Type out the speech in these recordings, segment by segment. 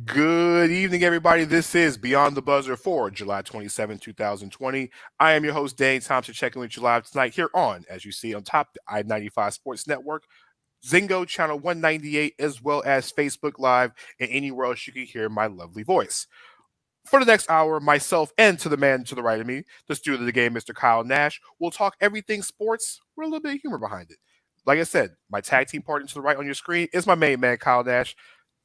Good evening, everybody. This is Beyond the Buzzer for July 27, 2020. I am your host, Dane Thompson, checking with you live tonight here on, as you see on top, the I-95 Sports Network, Zingo Channel 198, as well as Facebook Live, and anywhere else you can hear my lovely voice. For the next hour, myself and to the man to the right of me, the student of the game, Mr. Kyle Nash, will talk everything sports with a little bit of humor behind it. Like I said, my tag team partner to the right on your screen is my main man, Kyle Nash.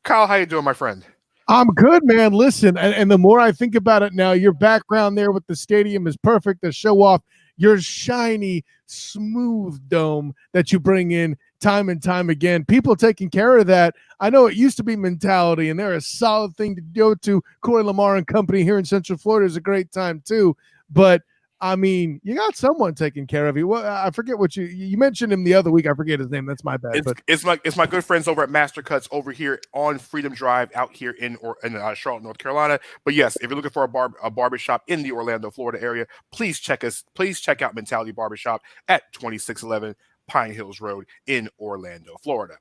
Kyle, how you doing, my friend? I'm good, man. Listen, and the more I think about it now, your background there with the stadium is perfect to show off your shiny, smooth dome that you bring in time and time again. People taking care of that. I know it used to be Mentality, and they're a solid thing to go to. Corey Lamar and company here in Central Florida is a great time too. But I mean, you got someone taking care of you. Well, I forget what you mentioned him the other week. I forget his name. That's my bad. It's my good friends over at Master Cuts over here on Freedom Drive out here in Charlotte, North Carolina. But yes, if you're looking for a barbershop in the Orlando, Florida area, please check out Mentality Barbershop at 2611 Pine Hills Road in Orlando, Florida.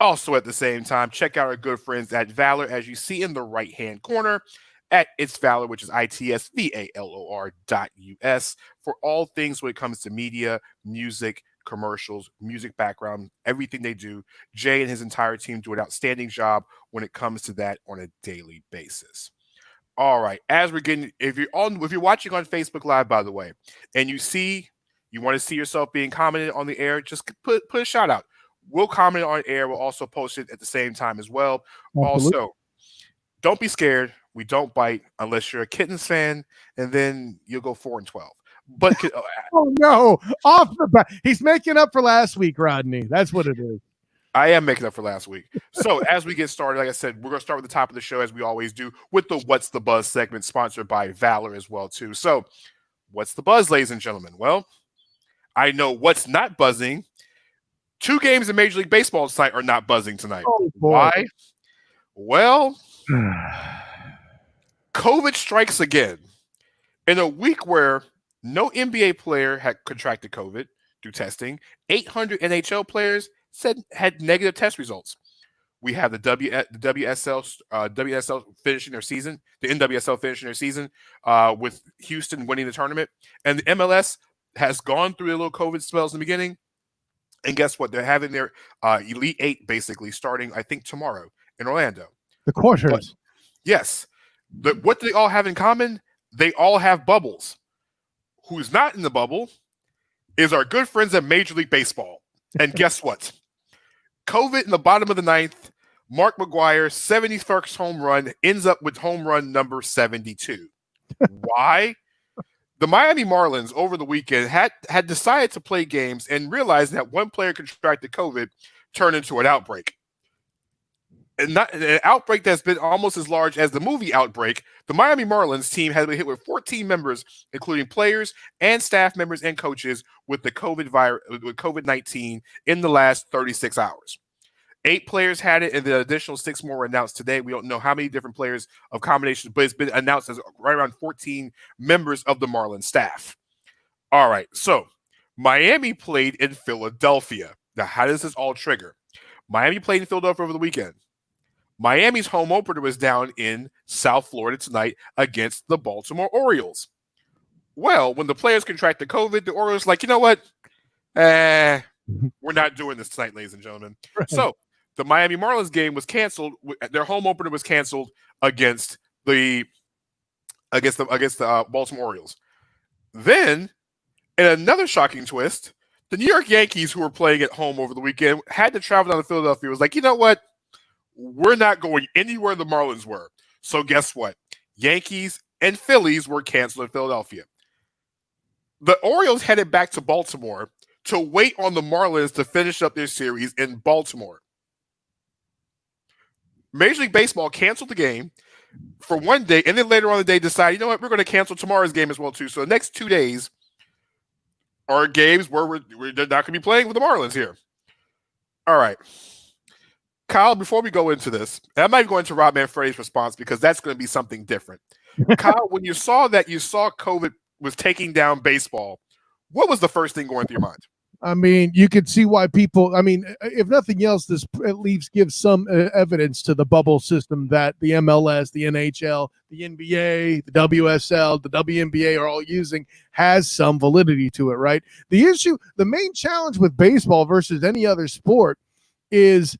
Also, at the same time, check out our good friends at Valor, as you see in the right-hand corner, at It's Valor, which is ITSVALOR.US, for all things when it comes to media, music, commercials, music background, everything they do. Jay and his entire team do an outstanding job when it comes to that on a daily basis. All right, as we're getting, if you're watching on Facebook Live, by the way, and you want to see yourself being commented on the air, just put a shout out. We'll comment on air. We'll also post it at the same time as well. Absolutely. Also, don't be scared. We don't bite unless you're a Kittens fan, and then you'll go 4-12. But oh no, off the bat, he's making up for last week, Rodney. That's what it is. I am making up for last week. So as we get started, like I said, we're going to start with the top of the show, as we always do, with the What's the Buzz segment, sponsored by Valor as well, too. So what's the buzz, ladies and gentlemen? Well, I know what's not buzzing. 2 games in Major League Baseball tonight are not buzzing tonight. Oh, why? Well, COVID strikes again. In a week where no NBA player had contracted COVID through testing, 800 NHL players had negative test results. We have the WSL finishing their season, the NWSL finishing their season with Houston winning the tournament. And the MLS has gone through their little COVID spells in the beginning. And guess what? They're having their Elite Eight basically starting, I think, tomorrow in Orlando. The quarters. But, yes. What do they all have in common? They all have bubbles. Who's not in the bubble is our good friends at Major League Baseball. And guess what? COVID in the bottom of the ninth, Mark McGwire, 71st home run, ends up with home run number 72. Why? The Miami Marlins over the weekend had decided to play games and realized that one player contracted COVID turned into an outbreak. And not an outbreak that's been almost as large as the movie Outbreak. The Miami Marlins team has been hit with 14 members, including players and staff members and coaches, with the COVID-19 in the last 36 hours. 8 players had it, and the additional 6 more were announced today. We don't know how many different players of combinations, but it's been announced as right around 14 members of the Marlins staff. All right, so Miami played in Philadelphia. Now, how does this all trigger? Miami played in Philadelphia over the weekend. Miami's home opener was down in South Florida tonight against the Baltimore Orioles. Well, when the players contracted COVID, the Orioles like, you know what? We're not doing this tonight, ladies and gentlemen. Right. So the Miami Marlins game was canceled. Their home opener was canceled against the Baltimore Orioles. Then, in another shocking twist, the New York Yankees, who were playing at home over the weekend, had to travel down to Philadelphia. It was like, you know what? We're not going anywhere the Marlins were. So guess what? Yankees and Phillies were canceled in Philadelphia. The Orioles headed back to Baltimore to wait on the Marlins to finish up their series in Baltimore. Major League Baseball canceled the game for one day, and then later on the day decided, you know what, we're going to cancel tomorrow's game as well, too. So the next 2 days are games where we're not going to be playing with the Marlins here. All right. Kyle, before we go into this, and I might go into Rob Manfredi's response because that's going to be something different. Kyle, when you saw COVID was taking down baseball, what was the first thing going through your mind? I mean, you could see why people. I mean, if nothing else, this at least gives some evidence to the bubble system that the MLS, the NHL, the NBA, the WSL, the WNBA are all using has some validity to it, right? The issue, the main challenge with baseball versus any other sport is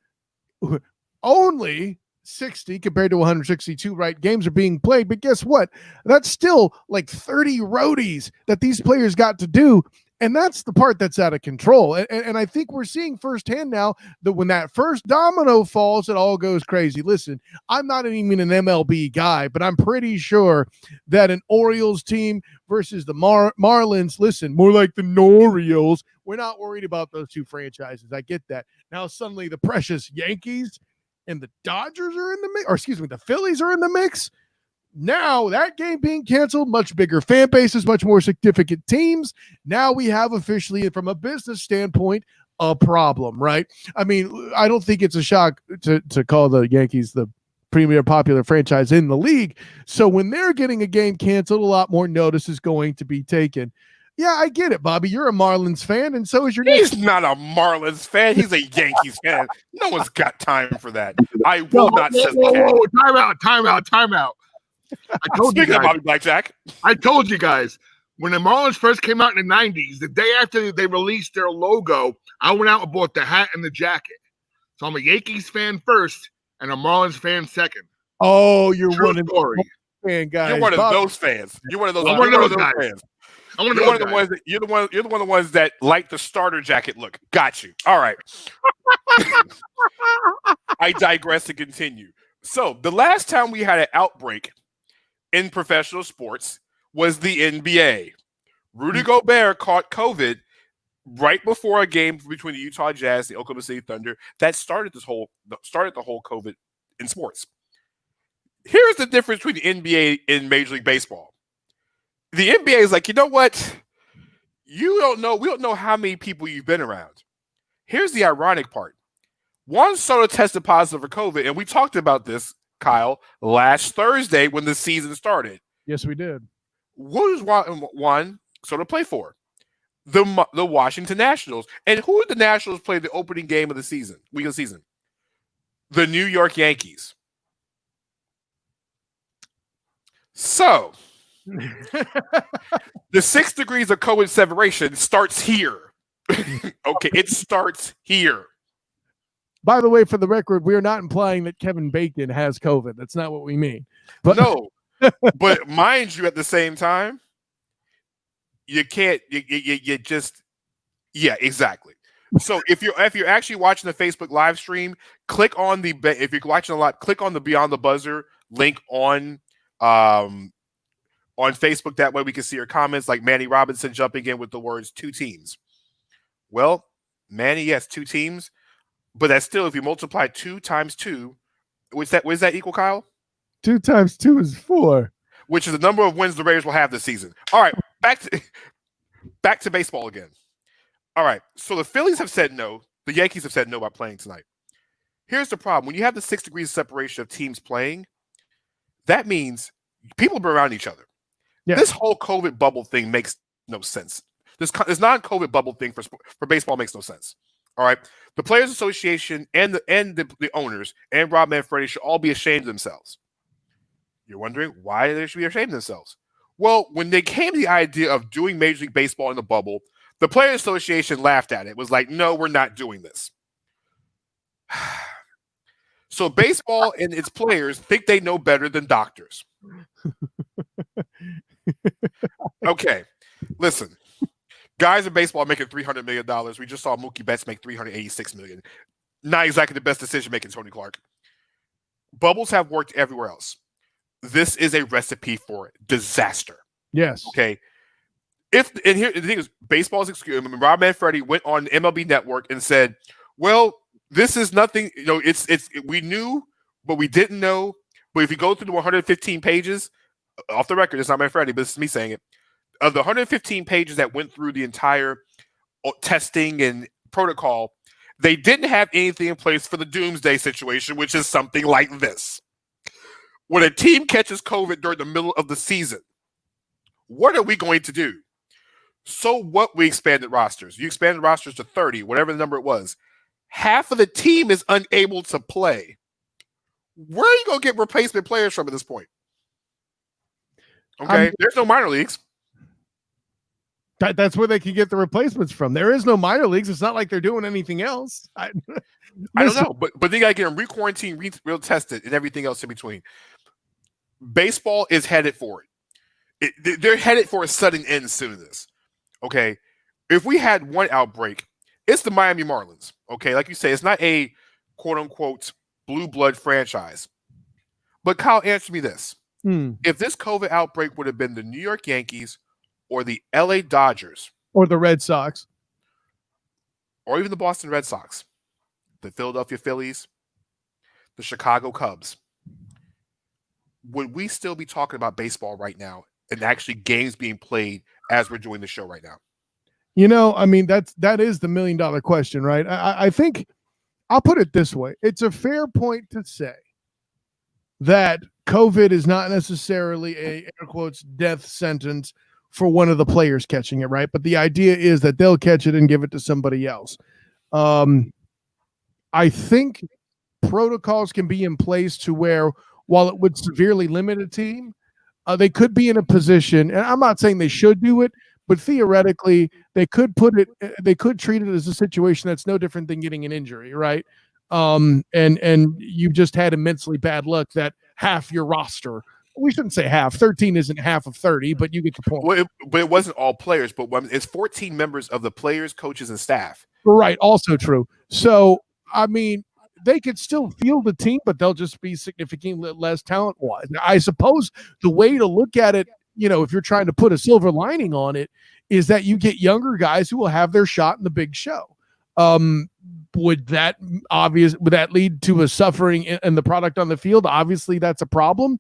only 60 compared to 162, right? Games are being played, but guess what? That's still like 30 roadies that these players got to do. And that's the part that's out of control. And I think we're seeing firsthand now that when that first domino falls, it all goes crazy. Listen, I'm not even an MLB guy, but I'm pretty sure that an Orioles team versus the Marlins, listen, more like the Norioles, we're not worried about those two franchises. I get that. Now suddenly the precious Yankees and the Dodgers are in the mix, or excuse me, the Phillies are in the mix. Now that game being canceled, much bigger fan bases, much more significant teams. Now we have officially, from a business standpoint, a problem, right? I mean, I don't think it's a shock to call the Yankees the premier popular franchise in the league. So when they're getting a game canceled, a lot more notice is going to be taken. Yeah, I get it, Bobby. You're a Marlins fan, and so is your He's not a Marlins fan. He's a Yankees fan. No one's got time for that. I will not say that. Time out. I told you Speaking of guys. Bobby Blackjack, I told you guys when the Marlins first came out in the '90s. The day after they released their logo, I went out and bought the hat and the jacket. So I'm a Yankees fan first and a Marlins fan second. Oh, you're True one of story. the fan guys. you're one of Bobby, those fans. You're one of those. I'm You're one of those guys. fans. I'm one of You're those one of the guys. ones that you're the one of the ones that like the starter jacket look. Got you. All right. I digress to continue. So the last time we had an outbreak in professional sports was the NBA. Rudy Gobert caught COVID right before a game between the Utah Jazz and the Oklahoma City Thunder that started the whole COVID in sports. Here's the difference between the NBA and Major League Baseball. The NBA is like, you know what? We don't know how many people you've been around. Here's the ironic part. Juan Soto tested positive for COVID, and we talked about this, Kyle, last Thursday when the season started. yes, we did. Who does Juan Soto play for? The Washington Nationals. And who did the Nationals play the opening game of the season, week of the season? The New York Yankees. So, the 6 degrees of COVID separation starts here. Okay, it starts here. By the way, for the record, we are not implying that Kevin Bacon has COVID. That's not what we mean. But No, but mind you, at the same time, you can't. You just, yeah, exactly. So if you're actually watching the Facebook live stream, click on if you're watching a lot, click on the Beyond the Buzzer link on Facebook. That way we can see your comments, like Manny Robinson jumping in with the words 2 teams. Well, Manny, yes, 2 teams, but that's still, if you multiply 2 times 2, what does that equal, Kyle? 2 times 2 is 4. Which is the number of wins the Raiders will have this season. All right, back to baseball again. All right, so the Phillies have said no. The Yankees have said no about playing tonight. Here's the problem. When you have the 6 degrees of separation of teams playing, that means people are around each other. Yeah. This whole COVID bubble thing makes no sense. This non-COVID bubble thing for baseball makes no sense. All right, the Players Association and the owners and Rob Manfredi should all be ashamed of themselves. You're wondering why they should be ashamed of themselves. Well, when they came to the idea of doing Major League Baseball in the bubble, the Players Association laughed at it. It was like, no, we're not doing this. So baseball and its players think they know better than doctors. Okay, listen. Guys in baseball are making $300 million. We just saw Mookie Betts make $386 million. Not exactly the best decision making, Tony Clark. Bubbles have worked everywhere else. This is a recipe for disaster. Yes. Okay. Here the thing is, baseball is excused. I mean, Rob Manfredi went on MLB Network and said, "Well, this is nothing. You know, it's we knew, but we didn't know. But if you go through the 115 pages, off the record, it's not Manfredi, but this is me saying it. Of the 115 pages that went through the entire testing and protocol, they didn't have anything in place for the doomsday situation, which is something like this. When a team catches COVID during the middle of the season, what are we going to do? So what? We expanded rosters. You expanded rosters to 30, whatever the number it was. Half of the team is unable to play. Where are you going to get replacement players from at this point? Okay, there's no minor leagues. That's where they can get the replacements from. There is no minor leagues. It's not like they're doing anything else. I don't know, but they got to get them re-quarantined, real tested, and everything else in between. Baseball is headed for it. They're headed for a sudden end soon to this. Okay, if we had one outbreak, it's the Miami Marlins. Okay, like you say, it's not a quote-unquote blue blood franchise. But Kyle, answer me this. If this COVID outbreak would have been the New York Yankees or the LA Dodgers or the Red Sox or even the Boston Red Sox, the Philadelphia Phillies, the Chicago Cubs, would we still be talking about baseball right now and actually games being played as we're doing the show right now? You know, I mean, that is the $1 million question, right? I think I'll put it this way. It's a fair point to say that COVID is not necessarily a air quotes death sentence for one of the players catching it, right? But the idea is that they'll catch it and give it to somebody else. I think protocols can be in place to where, while it would severely limit a team, they could be in a position, and I'm not saying they should do it, but theoretically they could treat it as a situation that's no different than getting an injury, right? And you just had immensely bad luck that half your roster, we shouldn't say half, 13 isn't half of 30, but you get the point. Well, but it wasn't all players, but it's 14 members of the players, coaches, and staff. Right, also true. So, I mean, they could still field the team, but they'll just be significantly less talent-wise. Now, I suppose the way to look at it, you know, if you're trying to put a silver lining on it, is that you get younger guys who will have their shot in the big show. Would that lead to a suffering in the product on the field? Obviously, that's a problem.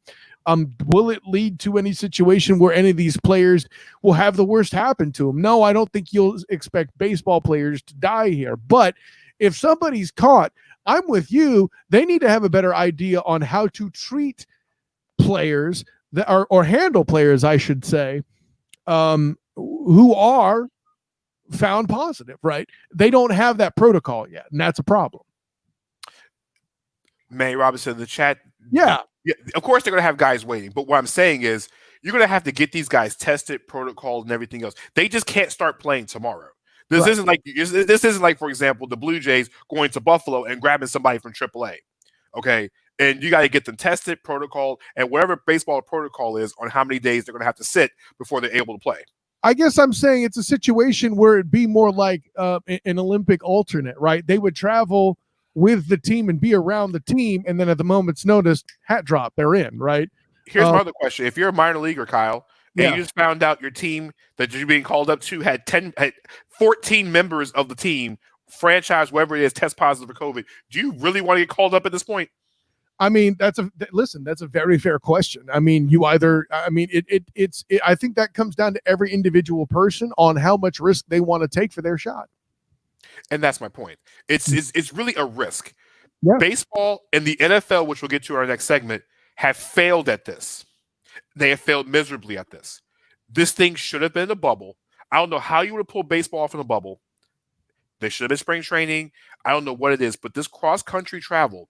Will it lead to any situation where any of these players will have the worst happen to them? No, I don't think you'll expect baseball players to die here. But if somebody's caught, I'm with you. They need to have a better idea on how to treat players that are, or handle players, I should say, who are found positive, right? They don't have that protocol yet, and that's a problem. Manny Robinson in the chat. Yeah, of course they're going to have guys waiting, but what I'm saying is you're going to have to get these guys tested, protocol, and everything else. They just can't start playing tomorrow. This isn't like, for example, the Blue Jays going to Buffalo and grabbing somebody from AAA. Okay, and you got to get them tested, protocol, and whatever baseball protocol is on how many days they're going to have to sit before they're able to play. I guess I'm saying it's a situation where it'd be more like an Olympic alternate, right? They would travel with the team and be around the team, and then at the moment's notice, hat drop, they're in, right? Here's my other question. If you're a minor leaguer, Kyle, and you just found out your team that you're being called up to had 14 members of the team, franchise, whatever it is, test positive for COVID, do you really want to get called up at this point? I mean, that's a very fair question. I mean, I think that comes down to every individual person on how much risk they want to take for their shot. And that's my point. It's really a risk. Yeah. Baseball and the NFL, which we'll get to in our next segment, have failed at this. They have failed miserably at this. This thing should have been a bubble. I don't know how you would have pulled baseball from the bubble. There should have been spring training. I don't know what it is, but this cross-country travel,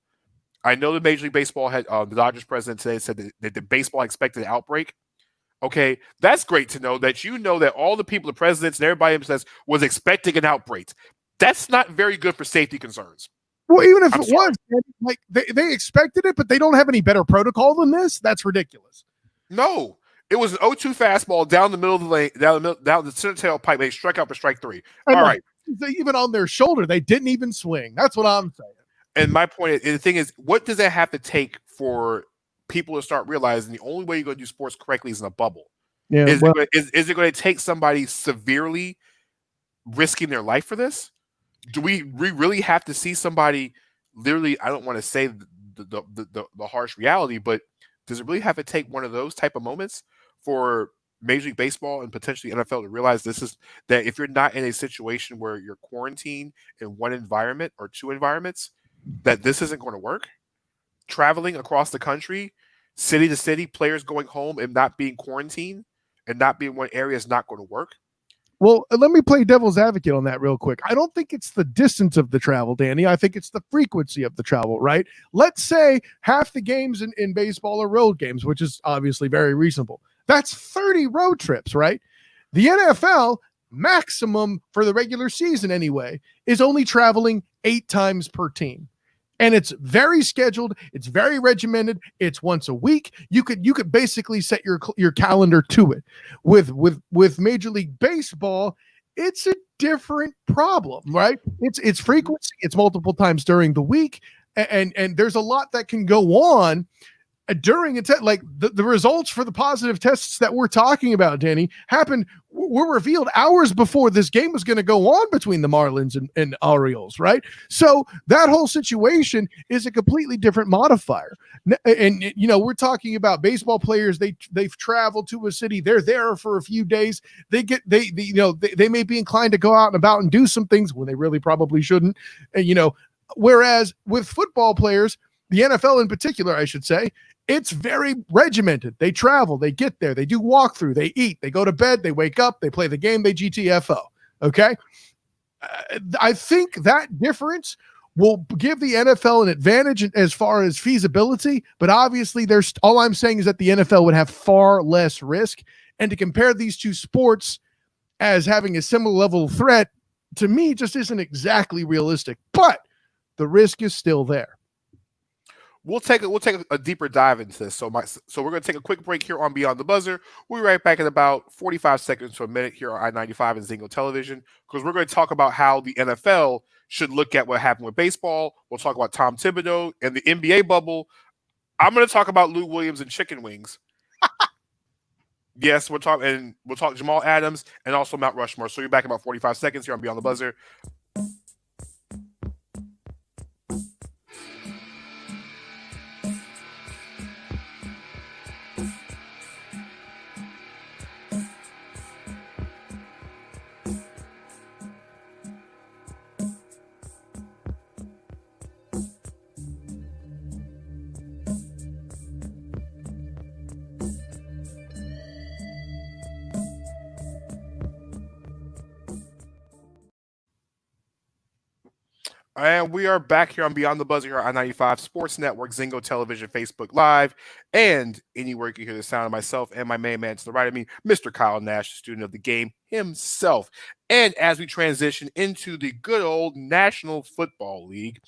I know the Major League Baseball had the Dodgers president today said that the baseball expected an outbreak. Okay, that's great to know that that all the people, the presidents and everybody says was expecting an outbreak. That's not very good for safety concerns. Well, even if was, like they expected it, but they don't have any better protocol than this. That's ridiculous. No, it was an 0-2 fastball down the middle of the lane, down the center tailpipe. They struck out for strike 3. And all right, even on their shoulder, they didn't even swing. That's what I'm saying. And my point is, the thing is, what does that have to take for people to start realizing the only way you're going to do sports correctly is in a bubble? Yeah, is it going to take somebody severely risking their life for this? Do we really have to see somebody literally? I don't want to say the harsh reality, but does it really have to take one of those type of moments for Major League Baseball and potentially NFL to realize that if you're not in a situation where you're quarantined in one environment or two environments, that this isn't going to work? Traveling across the country, city to city, players going home and not being quarantined and not being in one area is not going to work. Well, let me play devil's advocate on that real quick. I don't think it's the distance of the travel, Danny. I think it's the frequency of the travel, right? Let's say half the games in baseball are road games, which is obviously very reasonable. That's 30 road trips, right? The NFL maximum for the regular season anyway is only traveling 8 times per team. And it's very scheduled. It's very regimented. It's once a week. You could basically set your calendar to it. With Major League Baseball, it's a different problem, right? It's frequency. It's multiple times during the week, and there's a lot that can go on during a test. Like the results for the positive tests that we're talking about, Danny, were revealed hours before this game was going to go on between the Marlins and Orioles, right? So that whole situation is a completely different modifier. And we're talking about baseball players. They've traveled to a city. They're there for a few days. They may be inclined to go out and about and do some things when they really probably shouldn't. And, whereas with football players, the NFL in particular, I should say, it's very regimented. They travel, they get there, they do walkthrough, they eat, they go to bed, they wake up, they play the game, they GTFO. Okay. I think that difference will give the NFL an advantage as far as feasibility, but obviously all I'm saying is that the NFL would have far less risk. And to compare these two sports as having a similar level of threat, to me, just isn't exactly realistic, but the risk is still there. We'll take a deeper dive into this. So we're going to take a quick break here on Beyond the Buzzer. We'll be right back in about 45 seconds to a minute here on I-95 and Zingo Television, because we're going to talk about how the NFL should look at what happened with baseball. We'll talk about Tom Thibodeau and the NBA bubble. I'm going to talk about Lou Williams and chicken wings. Yes, we'll talk Jamal Adams and also Mount Rushmore. So you're back in about 45 seconds here on Beyond the Buzzer. And we are back here on Beyond the Buzzer here on I-95 Sports Network, Zingo Television, Facebook Live, and anywhere you can hear the sound of myself and my main man to the right of me, Mr. Kyle Nash, student of the game himself. And as we transition into the good old National Football League,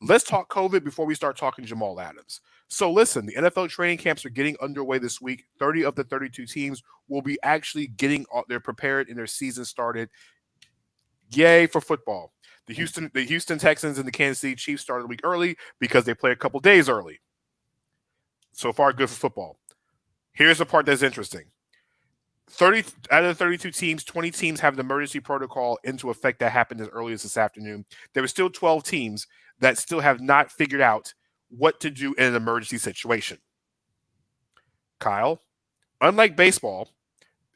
let's talk COVID before we start talking Jamal Adams. So listen, the NFL training camps are getting underway this week. 30 of the 32 teams will be actually getting their prepared and their season started. Yay for football. The Houston Texans and the Kansas City Chiefs started the week early because they play a couple days early. So far, good for football. Here's the part that's interesting. 30 out of the 32 teams, 20 teams have an emergency protocol into effect that happened as early as this afternoon. There were still 12 teams that still have not figured out what to do in an emergency situation. Kyle, unlike baseball,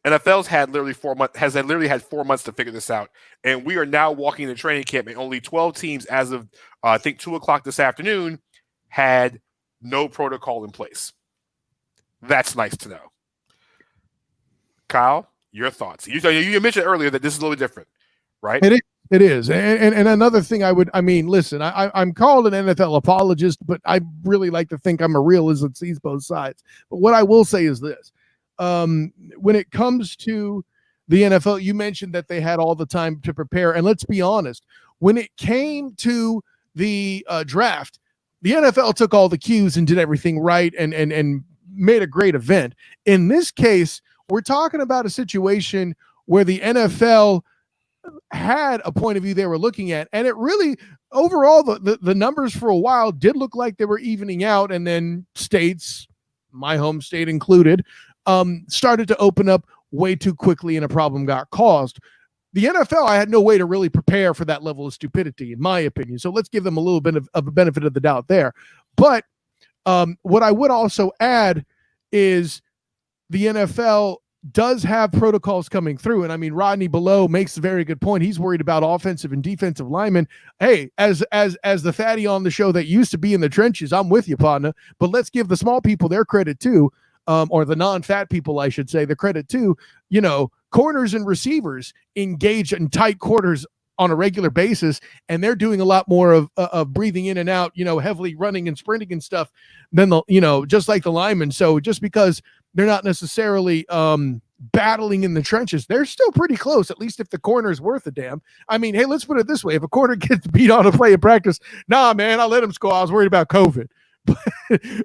NFL's had literally 4 months had 4 months to figure this out, and we are now walking the training camp, and only 12 teams as of I think 2:00 this afternoon had no protocol in place. That's nice to know. Kyle, your thoughts? You mentioned earlier that this is a little different, right? It is. And another thing listen, I'm called an NFL apologist, but I really like to think I'm a realist that sees both sides. But what I will say is this. When it comes to the NFL, you mentioned that they had all the time to prepare. And let's be honest, when it came to the draft, the NFL took all the cues and did everything right and made a great event. In this case, we're talking about a situation where the NFL had a point of view they were looking at, and it really overall the numbers for a while did look like they were evening out, and then states, my home state included, started to open up way too quickly and a problem got caused. The NFL, I had no way to really prepare for that level of stupidity, in my opinion. So let's give them a little bit of a benefit of the doubt there. But what I would also add is the NFL does have protocols coming through. And I mean, Rodney Below makes a very good point. He's worried about offensive and defensive linemen. Hey, as the fatty on the show that used to be in the trenches, I'm with you, partner. But let's give the small people their credit too. Or the non-fat people, I should say, the credit too. corners and receivers engage in tight quarters on a regular basis, and they're doing a lot more of breathing in and out, heavily running and sprinting and stuff than just like the linemen. So just because they're not necessarily battling in the trenches, they're still pretty close, at least if the corner is worth a damn. I mean, hey, let's put it this way. If a corner gets beat on a play in practice, nah, man, I let him score. I was worried about COVID.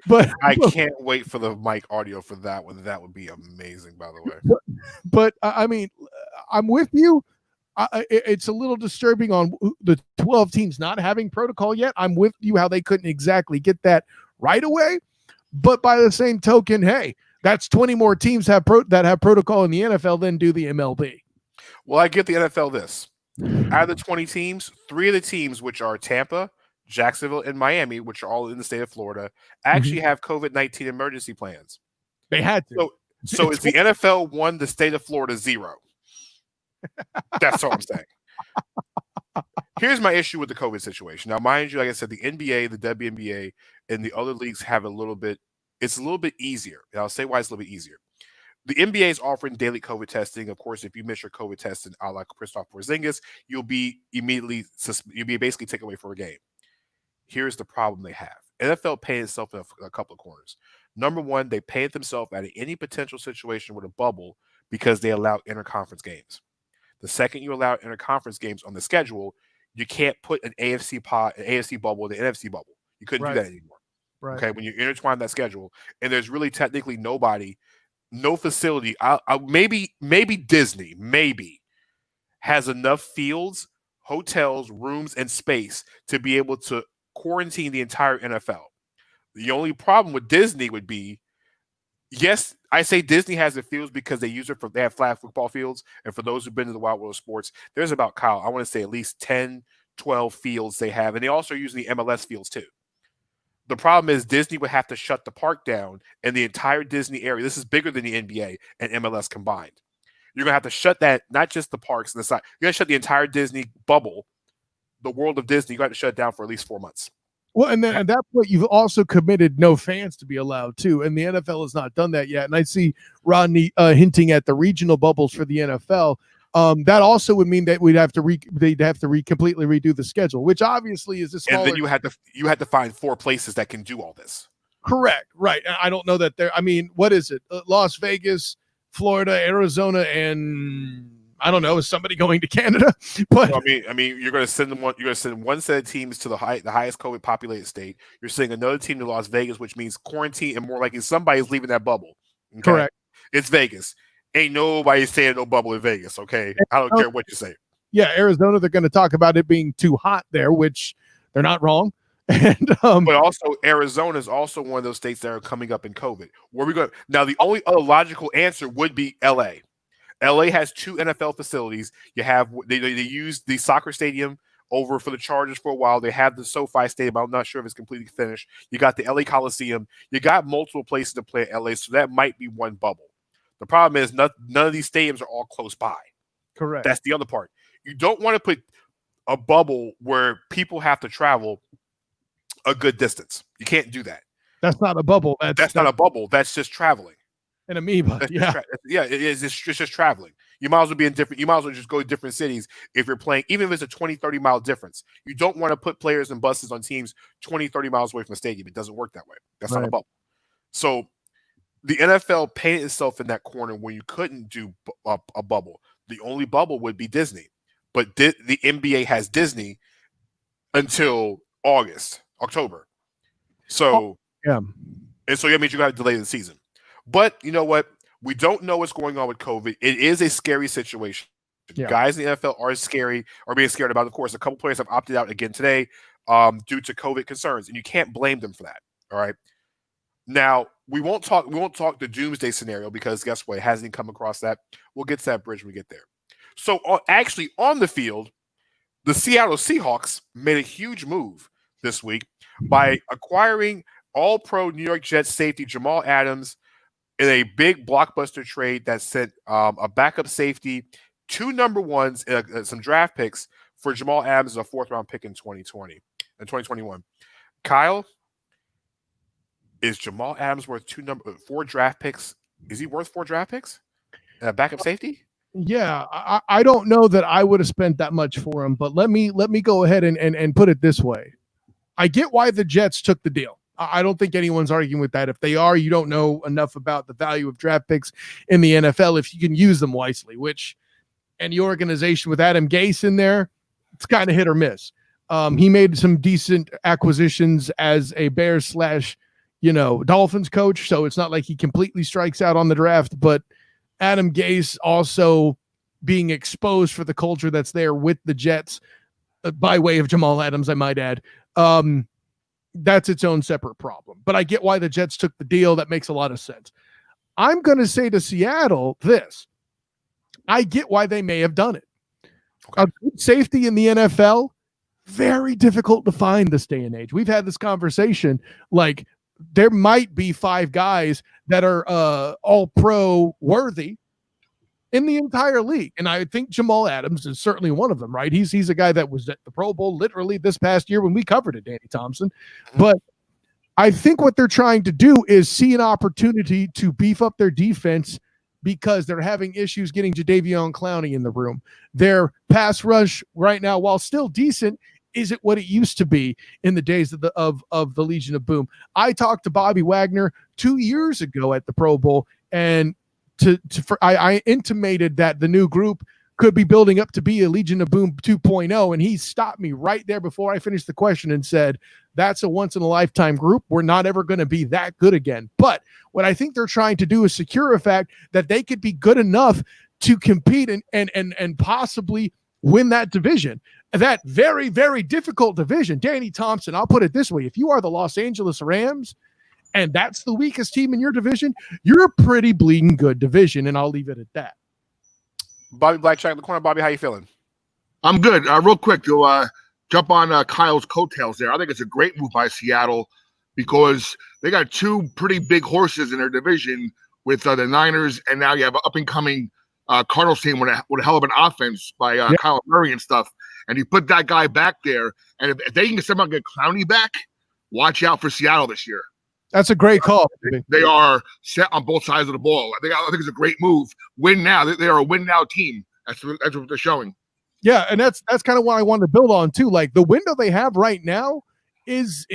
but I can't wait for the mic audio for that one. That would be amazing, by the way. But I mean, I'm with you. It's a little disturbing on the 12 teams not having protocol yet. I'm with you how they couldn't exactly get that right away. But by the same token, hey, that's 20 more teams that have protocol in the NFL than do the MLB. Well, I give the NFL this. Out of the 20 teams, 3 of the teams, which are Tampa, Jacksonville, and Miami, which are all in the state of Florida, actually have COVID-19 emergency plans. They had to. So it's the NFL 1, the state of Florida 0. That's all I'm saying. Here's my issue with the COVID situation. Now, mind you, like I said, the NBA, the WNBA, and the other leagues have it's a little bit easier. And I'll say why it's a little bit easier. The NBA is offering daily COVID testing. Of course, if you miss your COVID testing, a la Kristaps Porzingis, you'll be basically taken away for a game. Here's the problem they have. NFL painted itself in a couple of corners. Number one, they painted themselves out of any potential situation with a bubble because they allow interconference games. The second you allow interconference games on the schedule, you can't put an AFC bubble in the NFC bubble. You couldn't do that anymore. Right. Okay, when you intertwine that schedule, and there's really technically no facility. Maybe Disney has enough fields, hotels, rooms, and space to be able to quarantine the entire NFL. The only problem with Disney would be, yes, I say Disney has the fields because they have flag football fields. And for those who've been to the wild world of sports, there's about, Kyle, I want to say at least 10, 12 fields they have. And they also use the MLS fields too. The problem is Disney would have to shut the park down and the entire Disney area. This is bigger than the NBA and MLS combined. You're going to have to shut that, not just the parks and the side. You're going to shut the entire Disney bubble, the world of Disney. You got to shut it down for at least 4 months. Well, and then at that point, you've also committed no fans to be allowed too, and the NFL has not done that yet. And I see Rodney hinting at the regional bubbles for the NFL. That also would mean that they'd have to completely redo the schedule, which obviously is a smaller. And then you had to find 4 places that can do all this. Correct, right? I don't know that there. I mean, what is it? Las Vegas, Florida, Arizona, and I don't know. Is somebody going to Canada? But I mean, you're going to send them one. You're going to send one set of teams to the highest COVID populated state. You're sending another team to Las Vegas, which means quarantine, and more likely somebody's leaving that bubble. Okay? Correct. It's Vegas. Ain't nobody saying no bubble in Vegas. Okay, I don't care what you say. Yeah, Arizona. They're going to talk about it being too hot there, which they're not wrong. And but also Arizona is also one of those states that are coming up in COVID. Where we go now? The only other logical answer would be LA. LA has 2 NFL facilities. You have they use the soccer stadium over for the Chargers for a while. They have the SoFi Stadium. I'm not sure if it's completely finished. You got the LA Coliseum. You got multiple places to play in LA, so that might be one bubble. The problem is none of these stadiums are all close by. Correct. That's the other part. You don't want to put a bubble where people have to travel a good distance. You can't do that. That's not a bubble. That's not a bubble. That's just traveling. An amoeba. Yeah. It is. It's just traveling. You might as well be in different. You might as well just go to different cities if you're playing, even if it's a 20, 30 mile difference. You don't want to put players and buses on teams 20, 30 miles away from the stadium. It doesn't work that way. That's not a bubble. So the NFL painted itself in that corner where you couldn't do a bubble. The only bubble would be Disney. But the NBA has Disney until October. So, and so that means you got to delay the season. But you know what? We don't know what's going on with COVID. It is a scary situation. Yeah. Guys in the NFL are being scared about it. Of course, a couple players have opted out again today due to COVID concerns, and you can't blame them for that. All right. Now, we won't talk the doomsday scenario because guess what? It hasn't come across that. We'll get to that bridge when we get there. So actually on the field, the Seattle Seahawks made a huge move this week by acquiring all-pro New York Jets safety Jamal Adams in a big blockbuster trade that sent a backup safety, 2 number ones, some draft picks for Jamal Adams, a 4th-round pick in 2021. Kyle, is Jamal Adams worth 4 draft picks? Is he worth 4 draft picks? And a backup safety? Yeah, I don't know that I would have spent that much for him, but let me go ahead and put it this way. I get why the Jets took the deal. I don't think anyone's arguing with that. If they are, you don't know enough about the value of draft picks in the NFL if you can use them wisely, which any organization with Adam Gase in there, it's kind of hit or miss. He made some decent acquisitions as a Bears / Dolphins coach, so it's not like he completely strikes out on the draft, but Adam Gase also being exposed for the culture that's there with the Jets by way of Jamal Adams, I might add. That's its own separate problem. But I get why the Jets took the deal. That makes a lot of sense. I'm going to say to Seattle this. I get why they may have done it. Okay. A good safety in the NFL, very difficult to find this day and age. We've had this conversation, like there might be 5 guys that are all pro worthy in the entire league. And I think Jamal Adams is certainly one of them, right? He's a guy that was at the Pro Bowl literally this past year when we covered it, Danny Thompson. But I think what they're trying to do is see an opportunity to beef up their defense because they're having issues getting Jadeveon Clowney in the room. Their pass rush right now, while still decent, isn't what it used to be in the days of the Legion of Boom. I talked to Bobby Wagner 2 years ago at the Pro Bowl, and I intimated that the new group could be building up to be a Legion of Boom 2.0, and he stopped me right there before I finished the question and said, that's a once-in-a-lifetime group. We're not ever going to be that good again. But what I think they're trying to do is secure a fact that they could be good enough to compete and possibly win that division. That very, very difficult division. Danny Thompson, I'll put it this way. If you are the Los Angeles Rams, and that's the weakest team in your division, you're a pretty bleeding good division, and I'll leave it at that. Bobby Blackjack in the corner. Bobby, how you feeling? I'm good. Real quick to jump on Kyle's coattails there. I think it's a great move by Seattle because they got 2 pretty big horses in their division with the Niners, and now you have an up-and-coming Cardinals team with a hell of an offense by Kyler Murray and stuff. And you put that guy back there, and if they can somehow get Clowney back, watch out for Seattle this year. That's a great call. They are set on both sides of the ball. I think it's a great move. Win now. They are a win now team. That's what they're showing. Yeah, and that's kind of what I wanted to build on too. Like the window they have right now is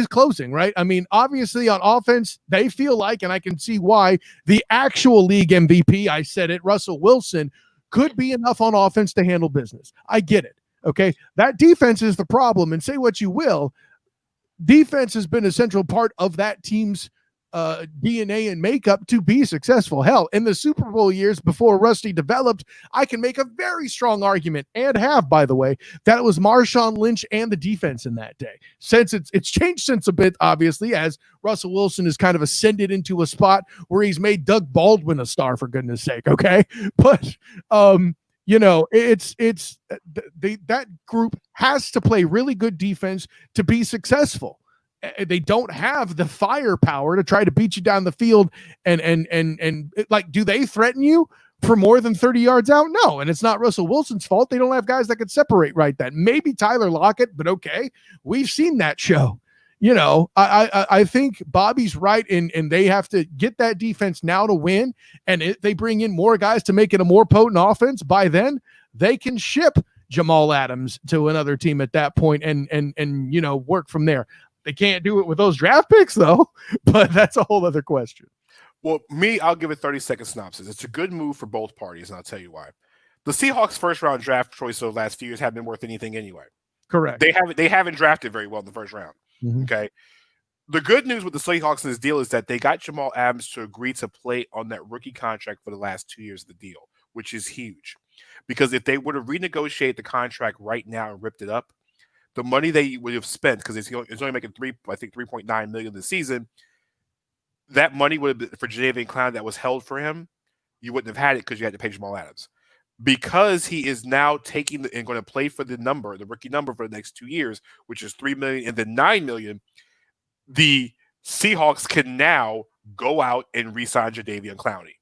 closing, right? I mean, obviously on offense, they feel like, and I can see why, the actual league MVP, I said it, Russell Wilson, could be enough on offense to handle business. I get it. Okay. That defense is the problem, and say what you will. Defense has been a central part of that team's DNA and makeup to be successful. Hell, in the Super Bowl years before Rusty developed, I can make a very strong argument, and have, by the way, that it was Marshawn Lynch and the defense in that day. Since it's changed since a bit, obviously, as Russell Wilson has kind of ascended into a spot where he's made Doug Baldwin a star, for goodness sake. Okay. But, that group has to play really good defense to be successful. They don't have the firepower to try to beat you down the field and like, do they threaten you for more than 30 yards out? No. And it's not Russell Wilson's fault. They don't have guys that could separate right then. Maybe Tyler Lockett, but okay. We've seen that show. I think Bobby's right, and they have to get that defense now to win. And if they bring in more guys to make it a more potent offense, by then they can ship Jamal Adams to another team at that point and work from there. They can't do it with those draft picks though, but that's a whole other question. Well, I'll give a 30-second synopsis. It's a good move for both parties, and I'll tell you why. The Seahawks' first-round draft choice over the last few years haven't been worth anything anyway. Correct. They haven't drafted very well in the first round. Mm-hmm. Okay. The good news with the Seahawks in this deal is that they got Jamal Adams to agree to play on that rookie contract for the last 2 years of the deal, which is huge. Because if they would have renegotiated the contract right now and ripped it up, the money they would have spent, because it's only making $3.9 million this season, that money would have been for Jadeveon Clowney that was held for him. You wouldn't have had it because you had to pay Jamal Adams. Because he is now taking and going to play for the rookie number for the next 2 years, which is $3 million and then $9 million, the Seahawks can now go out and re-sign Jadeveon Clowney.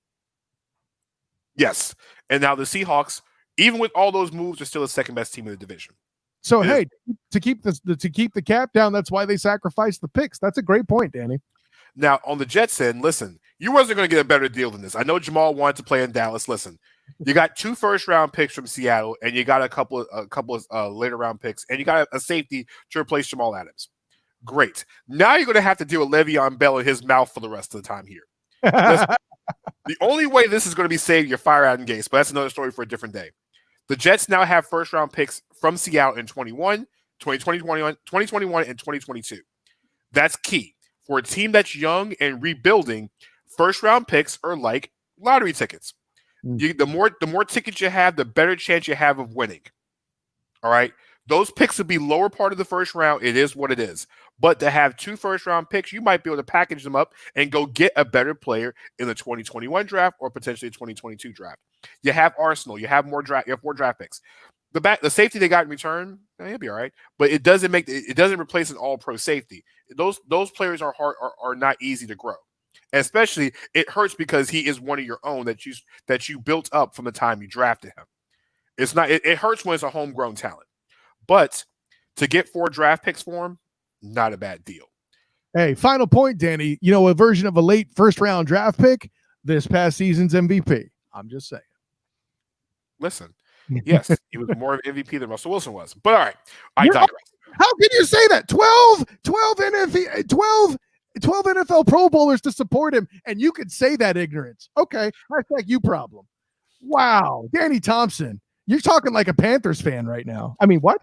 Yes. And now the Seahawks, even with all those moves, are still the second best team in the division. So, hey, to keep the cap down, that's why they sacrificed the picks. That's a great point, Danny. Now, on the Jets end, listen, you wasn't going to get a better deal than this. I know Jamal wanted to play in Dallas. Listen, You got 2 first-round picks from Seattle, and you got a couple of later-round picks, and you got a safety to replace Jamal Adams. Great. Now you're going to have to deal with Le'Veon Bell in his mouth for the rest of the time here. Listen, the only way this is going to be saved, you're fired out in Gase, but that's another story for a different day. The Jets now have first-round picks from Seattle in 2021, and 2022. That's key. For a team that's young and rebuilding, first-round picks are like lottery tickets. The more tickets you have, the better chance you have of winning. All right? Those picks will be lower part of the first round. It is what it is. But to have 2 first-round picks, you might be able to package them up and go get a better player in the 2021 draft or potentially 2022 draft. You have Arsenal. You have more draft picks. The safety they got in return, he'll be all right. But it doesn't replace an all-pro safety. Those players are not easy to grow. Especially, it hurts because he is one of your own that you built up from the time you drafted him. It's not. It hurts when it's a homegrown talent. But to get 4 draft picks for him, not a bad deal. Hey, final point, Danny. You know, a version of a late first-round draft pick, this past season's MVP. I'm just saying. Listen, yes, he was more of an MVP than Russell Wilson was. But all right, I digress. How can you say that? 12 NFL Pro Bowlers to support him, and you could say that ignorance. Okay, hashtag you problem. Wow, Danny Thompson. You're talking like a Panthers fan right now. I mean, what?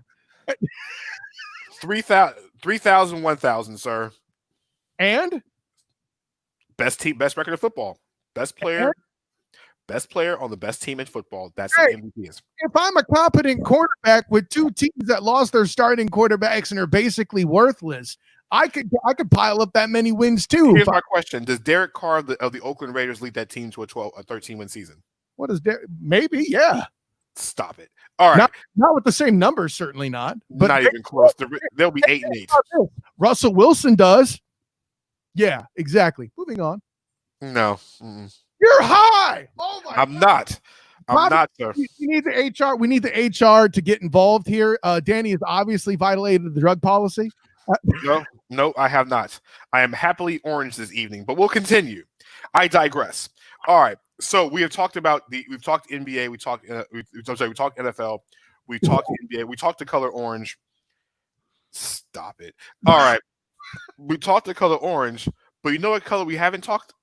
3,000, 1,000, sir. And best record of football. Best player on the best team in football. That's what MVP is. If I'm a competent quarterback with 2 teams that lost their starting quarterbacks and are basically worthless, I could pile up that many wins too. Here's my question: does Derek Carr of the Oakland Raiders lead that team to a 13-win season? What is Derek? Maybe, yeah. Stop it. All right. Not with the same numbers, certainly not. But not even close. They'll be 8-8. Russell Wilson does. Yeah, exactly. Moving on. No. You're high. Oh my I'm God. not. I'm not, sir. We need the HR. We need the HR to get involved here. Danny has obviously violated the drug policy. No, I have not. I am happily orange this evening, but we'll continue. I digress. All right. So we have talked about we've talked NBA, we talked NFL, we talked NBA, we talked the color orange. Stop it. All right. We talked the color orange, but you know what color we haven't talked?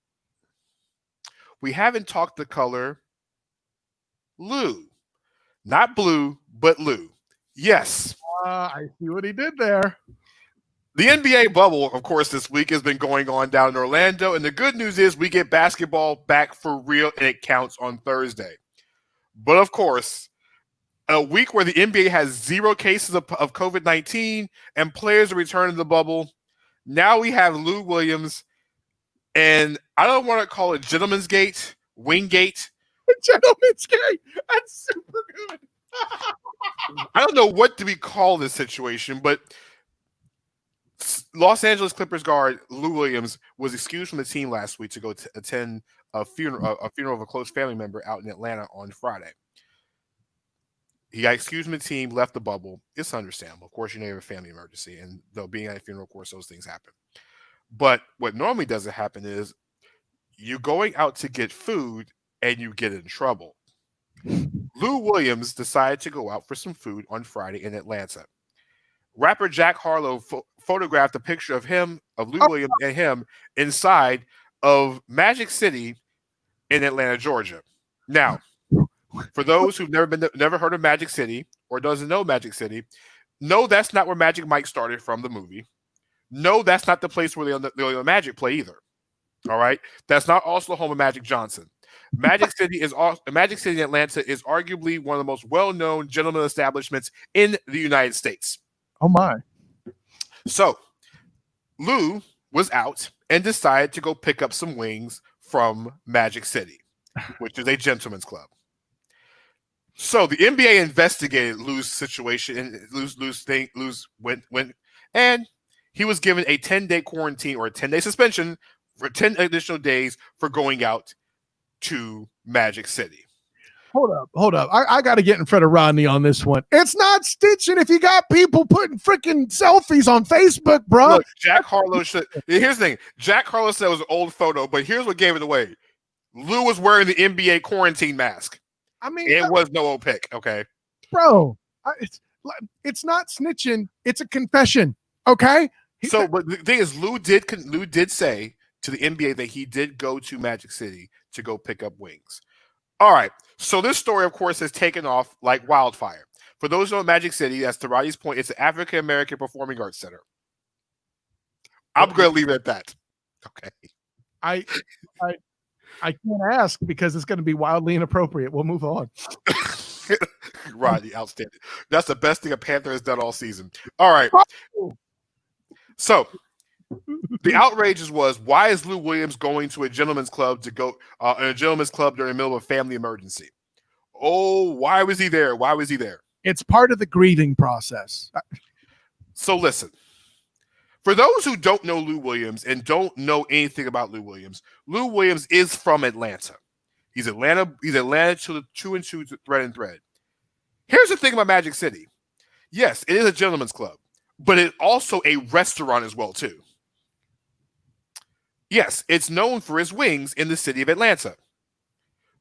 We haven't talked the color blue. Not blue, but blue. Yes. I see what he did there. The NBA bubble, of course, this week has been going on down in Orlando, and the good news is we get basketball back for real, and it counts on Thursday. But, of course, a week where the NBA has 0 cases of COVID-19 and players are returning to the bubble, now we have Lou Williams, and I don't want to call it Gentleman's Gate, Winggate. Gentleman's Gate. That's super good. I don't know what do we call this situation, but Los Angeles Clippers guard Lou Williams was excused from the team last week to go to attend a funeral of a close family member out in Atlanta on Friday. He got excused from the team, left the bubble. It's understandable. Of course, you know you have a family emergency, and though being at a funeral, of course, those things happen. But what normally doesn't happen is you're going out to get food and you get in trouble. Lou Williams decided to go out for some food on Friday in Atlanta. Rapper Jack Harlow photographed a picture of Lou Williams and him inside of Magic City in Atlanta, Georgia. Now, for those who've never heard of Magic City or doesn't know Magic City, no, that's not where Magic Mike started from, the movie. No, that's not the place where the Magic play either. All right, that's not also the home of Magic Johnson. Magic City in Atlanta is arguably one of the most well-known gentleman establishments in the United States. Oh my. So Lou was out and decided to go pick up some wings from Magic City, which is a gentleman's club. So the NBA investigated Lou's situation, and Lou's went, and he was given a 10-day quarantine or a 10-day suspension for 10 additional days for going out to Magic City. Hold up. I got to get in front of Rodney on this one. It's not stitching if you got people putting freaking selfies on Facebook, bro. Look, Jack Harlow should. Here's the thing. Jack Harlow said it was an old photo, but here's what gave it away. Lou was wearing the NBA quarantine mask. I mean, It was no pick. Okay. bro, it's not snitching. It's a confession. Okay. So, but the thing is, Lou did say to the NBA that he did go to Magic City to go pick up wings. All right. So this story, of course, has taken off like wildfire. For those who know Magic City, that's to Roddy's point, it's an African American Performing Arts Center. I'm going to leave it at that. Okay. I can't ask because it's going to be wildly inappropriate. We'll move on. Roddy, outstanding. That's the best thing a Panther has done all season. All right. So the outrage was, why is Lou Williams going to a gentleman's club during the middle of a family emergency? Oh, why was he there? Why was he there? It's part of the grieving process. So listen, for those who don't know Lou Williams and don't know anything about Lou Williams is from Atlanta. He's Atlanta to the 2 and 2 thread and thread. Here's the thing about Magic City. Yes, it is a gentleman's club, but it's also a restaurant as well, too. Yes, it's known for his wings in the city of Atlanta.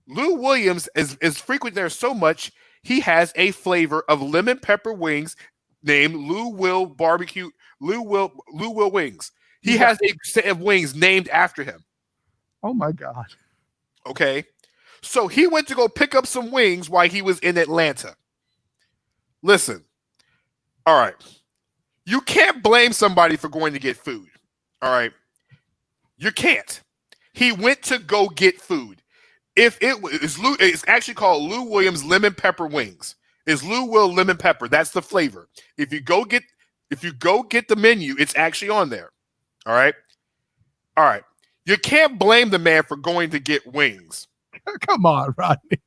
Lou Williams is frequent there so much, he has a flavor of lemon pepper wings named Lou Will Wings. He has a set of wings named after him. Oh, my God. Okay. So he went to go pick up some wings while he was in Atlanta. Listen. All right. You can't blame somebody for going to get food. All right. You can't. He went to go get food. It's actually called Lou Williams Lemon Pepper Wings. It's Lou Will Lemon Pepper. That's the flavor. If you go get the menu, it's actually on there. All right. All right. You can't blame the man for going to get wings. Come on, Rodney.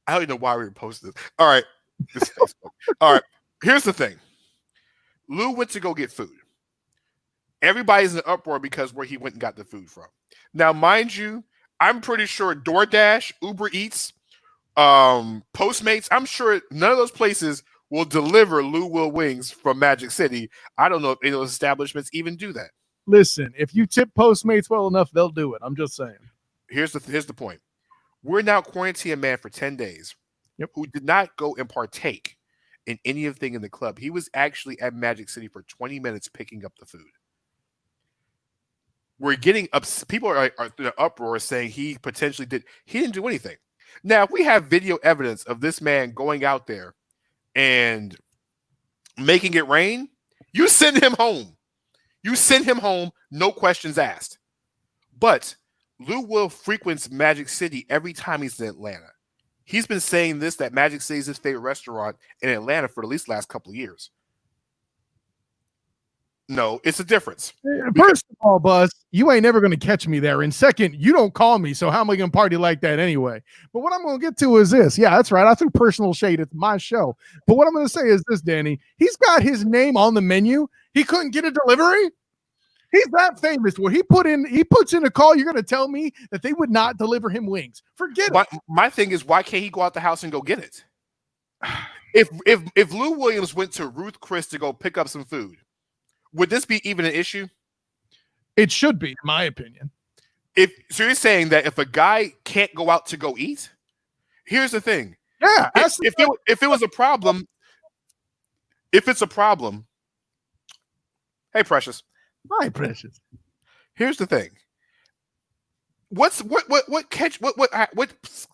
I don't even know why we were posting this. All right. This Facebook. All right. Here's the thing. Lou went to go get food. Everybody's in an uproar because where he went and got the food from. Now, mind you, I'm pretty sure DoorDash, Uber Eats, Postmates, I'm sure none of those places will deliver Lou Will wings from Magic City. I don't know if any of those establishments even do that. Listen, if you tip Postmates well enough, they'll do it. I'm just saying. Here's the point. We're now quarantining a man for 10 days who did not go and partake in anything in the club. He was actually at Magic City for 20 minutes picking up the food. We're getting up. People are in an uproar saying he potentially did. He didn't do anything. Now, if we have video evidence of this man going out there and making it rain, you send him home. You send him home, no questions asked. But Lou Will frequents Magic City every time he's in Atlanta. He's been saying that Magic City is his favorite restaurant in Atlanta for at least the last couple of years. No, it's a difference. First of all, Buzz, you ain't never going to catch me there. And second, you don't call me, so how am I going to party like that anyway? But what I'm going to get to is this. Yeah, that's right. I threw personal shade. It's my show. But what I'm going to say is this, Danny. He's got his name on the menu. He couldn't get a delivery. He's that famous where he puts in a call. You're going to tell me that they would not deliver him wings. Forget it. My thing is, why can't he go out the house and go get it? If Lou Williams went to Ruth Chris to go pick up some food, would this be even an issue? It should be, in my opinion. So you're saying that if a guy can't go out to go eat, here's the thing. Yeah. If it was a problem, if it's a problem, hey, Precious. Hi, Precious. Here's the thing. What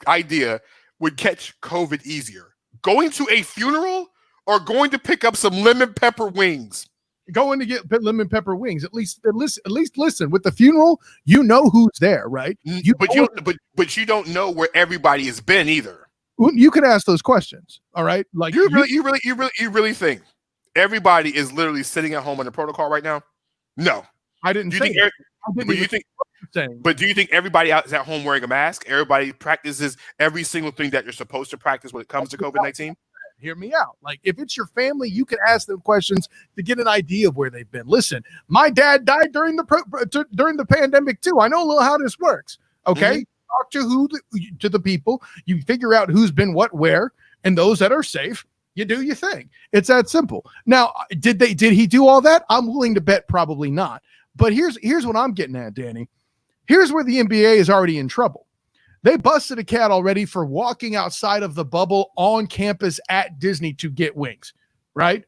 idea would catch COVID easier? Going to a funeral or going to pick up some lemon pepper wings? Going to get lemon pepper wings. At least listen. With the funeral, you know who's there, right? But you don't know where everybody has been either. You could ask those questions. All right, like you really think everybody is literally sitting at home under protocol right now? No, I didn't say that. But do you think everybody out is at home wearing a mask? Everybody practices every single thing that you're supposed to practice when it comes to COVID-19? Hear me out. Like, if it's your family, you can ask them questions to get an idea of where they've been. Listen, my dad died during the pandemic too. I know a little how this works. Okay, talk to the people. You figure out who's been what where, and those that are safe, you do your thing. It's that simple. Now, did he do all that? I'm willing to bet probably not. But here's what I'm getting at, Danny. Here's where the NBA is already in trouble. They busted a cat already for walking outside of the bubble on campus at Disney to get wings, right?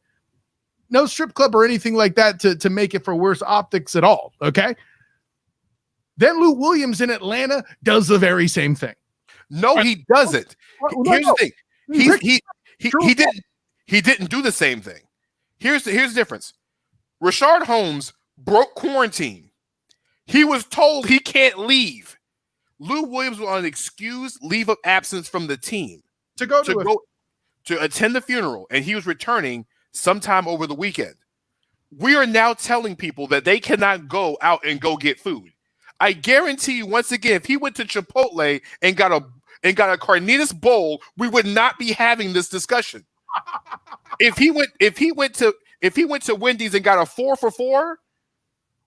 No strip club or anything like that to make it for worse optics at all, okay? Then Lou Williams in Atlanta does the very same thing. No, he doesn't. Here's the thing. He didn't do the same thing. Here's the difference. Rashard Holmes broke quarantine. He was told he can't leave. Lou Williams was on an excused leave of absence from the team to attend the funeral, and he was returning sometime over the weekend. We are now telling people that they cannot go out and go get food. I guarantee you, once again, if he went to Chipotle and got a carnitas bowl, we would not be having this discussion. If he went to Wendy's and got a 4 for $4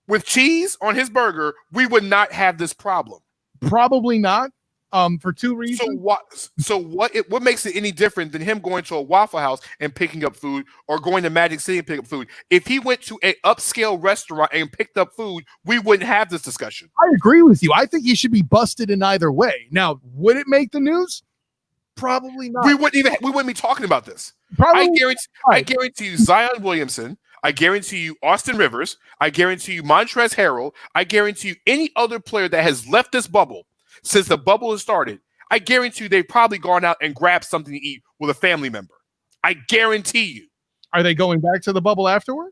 with cheese on his burger, we would not have this problem. Probably not. For two reasons. What makes it any different than him going to a Waffle House and picking up food, or going to Magic City and picking up food? If he went to an upscale restaurant and picked up food, we wouldn't have this discussion. I agree with you. I think he should be busted in either way. Now, would it make the news? Probably not. We wouldn't be talking about this. Probably. I guarantee you Zion Williamson. I guarantee you Austin Rivers. I guarantee you Montrezl Harrell. I guarantee you any other player that has left this bubble since the bubble has started. I guarantee you they've probably gone out and grabbed something to eat with a family member. I guarantee you. Are they going back to the bubble afterward?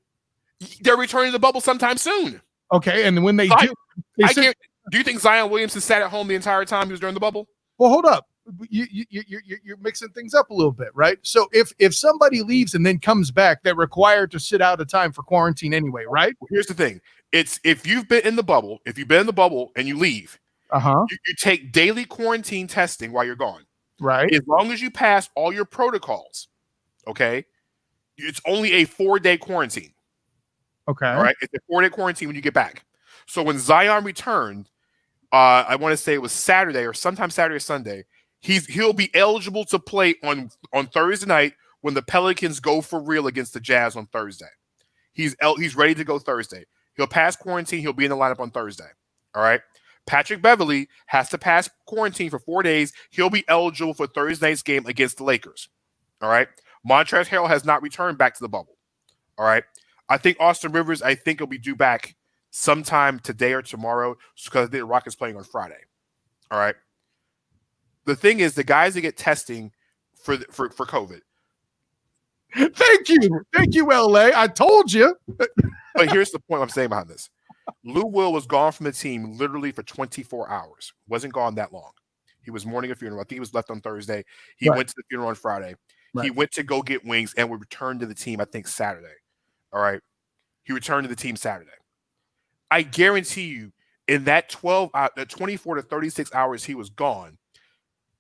They're returning to the bubble sometime soon. Okay, and when they do you think Zion Williamson sat at home the entire time he was during the bubble? Well, hold up. You're mixing things up a little bit, right? So if somebody leaves and then comes back, they're required to sit out a time for quarantine anyway, right? Here's the thing. It's if you've been in the bubble and you leave, you take daily quarantine testing while you're gone. Right. As long as you pass all your protocols, okay, it's only a 4-day quarantine. Okay. All right. It's a 4-day quarantine when you get back. So when Zion returned, I want to say it was Saturday or sometime Saturday or Sunday, he'll be eligible to play on Thursday night when the Pelicans go for real against the Jazz on Thursday. He's ready to go Thursday. He'll pass quarantine. He'll be in the lineup on Thursday. All right. Patrick Beverley has to pass quarantine for 4 days. He'll be eligible for Thursday night's game against the Lakers. All right. Montrezl Harrell has not returned back to the bubble. All right. I think Austin Rivers, he'll be due back sometime today or tomorrow because the Rockets playing on Friday. All right. The thing is, the guys that get testing for COVID. Thank you, LA. I told you. But here's the point I'm saying behind this. Lou Will was gone from the team literally for 24 hours. Wasn't gone that long. He was mourning a funeral. I think he was left on Thursday. He went to the funeral on Friday. Right. He went to go get wings and would return to the team, I think, Saturday. All right. He returned to the team Saturday. I guarantee you, in that 24 to 36 hours he was gone,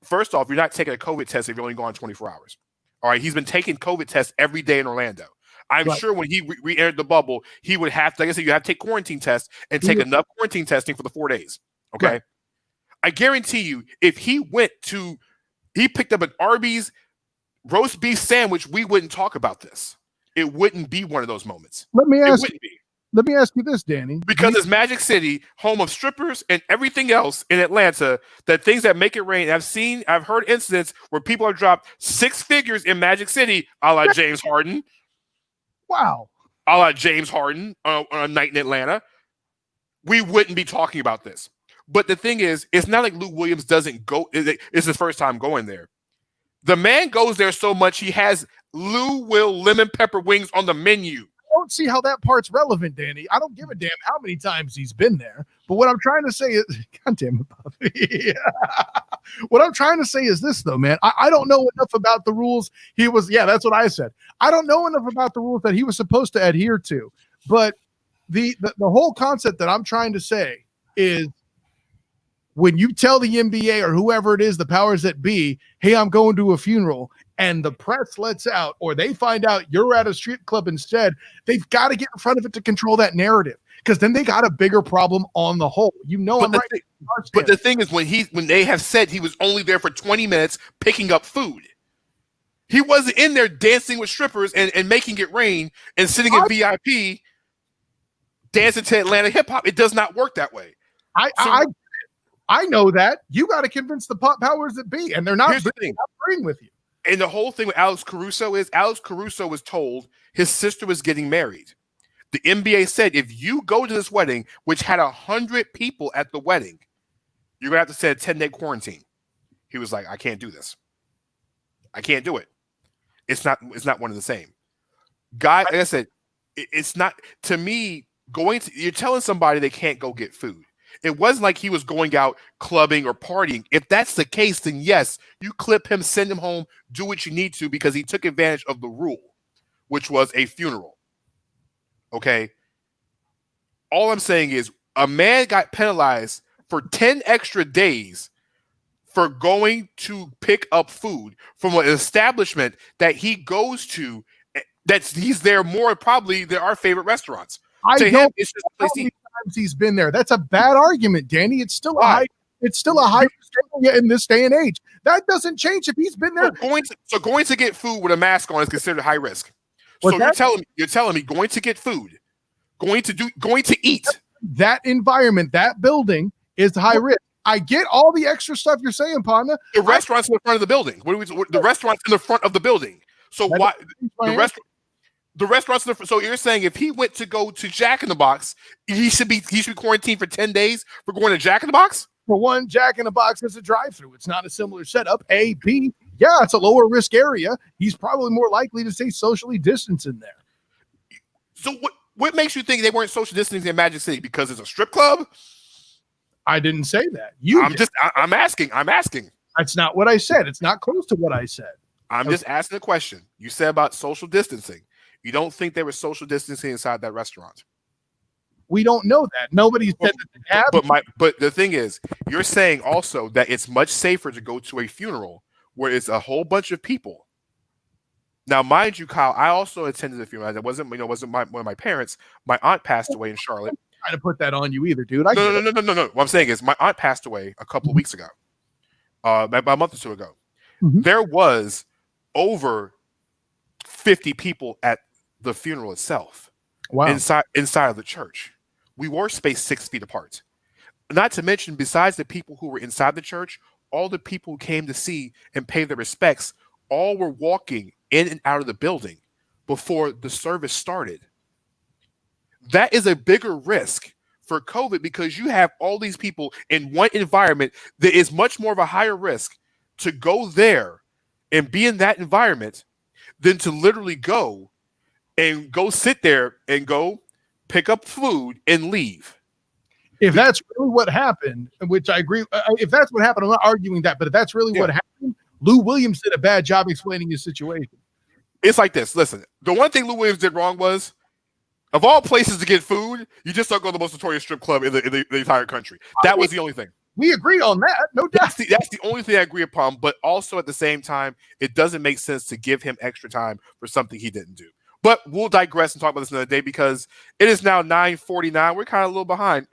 first off, you're not taking a COVID test if you're only gone 24 hours. All right. He's been taking COVID tests every day in Orlando. I'm sure when he re-entered the bubble, he would have to, like I said, you have to take quarantine tests and take enough quarantine testing for the 4 days. Okay. Right. I guarantee you, if he picked up an Arby's roast beef sandwich, we wouldn't talk about this. It wouldn't be one of those moments. Let me ask you this, Danny. Because it's Magic City, home of strippers and everything else in Atlanta, that things that make it rain. I've heard incidents where people have dropped 6 figures in Magic City, a la James Harden. Wow. A la James Harden on a night in Atlanta. We wouldn't be talking about this. But the thing is, it's not like Lou Williams doesn't go. It's his first time going there. The man goes there so much, he has Lou Will lemon pepper wings on the menu. I don't see how that part's relevant, Danny. I don't give a damn how many times he's been there. But what I'm trying to say is, God damn it, Bobby. What I'm trying to say is this, though, man. I don't know enough about the rules. That's what I said. I don't know enough about the rules that he was supposed to adhere to. But the whole concept that I'm trying to say is, when you tell the NBA or whoever it is, the powers that be, hey, I'm going to a funeral, and the press lets out, or they find out you're at a strip club instead, they've got to get in front of it to control that narrative, because then they got a bigger problem on the whole. But the thing is, when they have said he was only there for 20 minutes picking up food, he wasn't in there dancing with strippers and making it rain and sitting in VIP dancing to Atlanta hip hop. It does not work that way. I know that. You got to convince the powers that be, and they're not Here's the thing. agreeing with you. And the whole thing with Alex Caruso was told his sister was getting married. The NBA said, if you go to this wedding, which had 100 people at the wedding, you're going to have to set a 10-day quarantine. He was like, I can't do this. I can't do it. It's not one of the same. Guy, like I said, it's not, to me, you're telling somebody they can't go get food. It wasn't like he was going out clubbing or partying. If that's the case, then yes, you clip him, send him home, do what you need to, because he took advantage of the rule, which was a funeral. Okay? All I'm saying is a man got penalized for 10 extra days for going to pick up food from an establishment that he goes to, he's there more probably than our favorite restaurants. To him, it's just a place to eat. He's been there. That's a bad argument, Danny. It's still a high risk area in this day and age. That doesn't change if he's been there. So going to get food with a mask on is considered high risk. So you're telling me going to get food, going to eat. That environment, that building is high risk. I get all the extra stuff you're saying, partner. The restaurant's in the front of the building. The restaurant's in the front of the building. So why the restaurant's in the front? So you're saying if he went to go to Jack in the Box, he should be quarantined for 10 days for going to Jack in the Box? For one, Jack in the Box is a drive-through. It's not a similar setup. A, B, yeah, it's a lower risk area. He's probably more likely to stay socially distanced in there. So what makes you think they weren't social distancing in Magic City? Because it's a strip club? I didn't say that. I'm asking. That's not what I said. It's not close to what I said. I'm just asking a question. You said about social distancing. You don't think there was social distancing inside that restaurant? We don't know that. Nobody said that they have. But the thing is, you're saying also that it's much safer to go to a funeral where it's a whole bunch of people. Now, mind you, Kyle, I also attended a funeral. It wasn't one of my parents. My aunt passed away in Charlotte. I'm not trying to put that on you either, dude. No. What I'm saying is my aunt passed away a couple of weeks ago, about a month or two ago. Mm-hmm. There was over 50 people at the funeral itself. Wow. Inside of the church. We were spaced 6 feet apart. Not to mention, besides the people who were inside the church, all the people who came to see and pay their respects, all were walking in and out of the building before the service started. That is a bigger risk for COVID because you have all these people in one environment that is much more of a higher risk to go there and be in that environment than to literally go sit there and go pick up food and leave. If that's really what happened, which I agree, if that's what happened, I'm not arguing that, but if that's really what happened, Lou Williams did a bad job explaining his situation. It's like this. Listen, the one thing Lou Williams did wrong was, of all places to get food, you just don't go to the most notorious strip club in the entire country. That was the only thing. We agree on that, no doubt. That's the only thing I agree upon, but also at the same time, it doesn't make sense to give him extra time for something he didn't do. But we'll digress and talk about this another day because it is now 9:49. We're kind of a little behind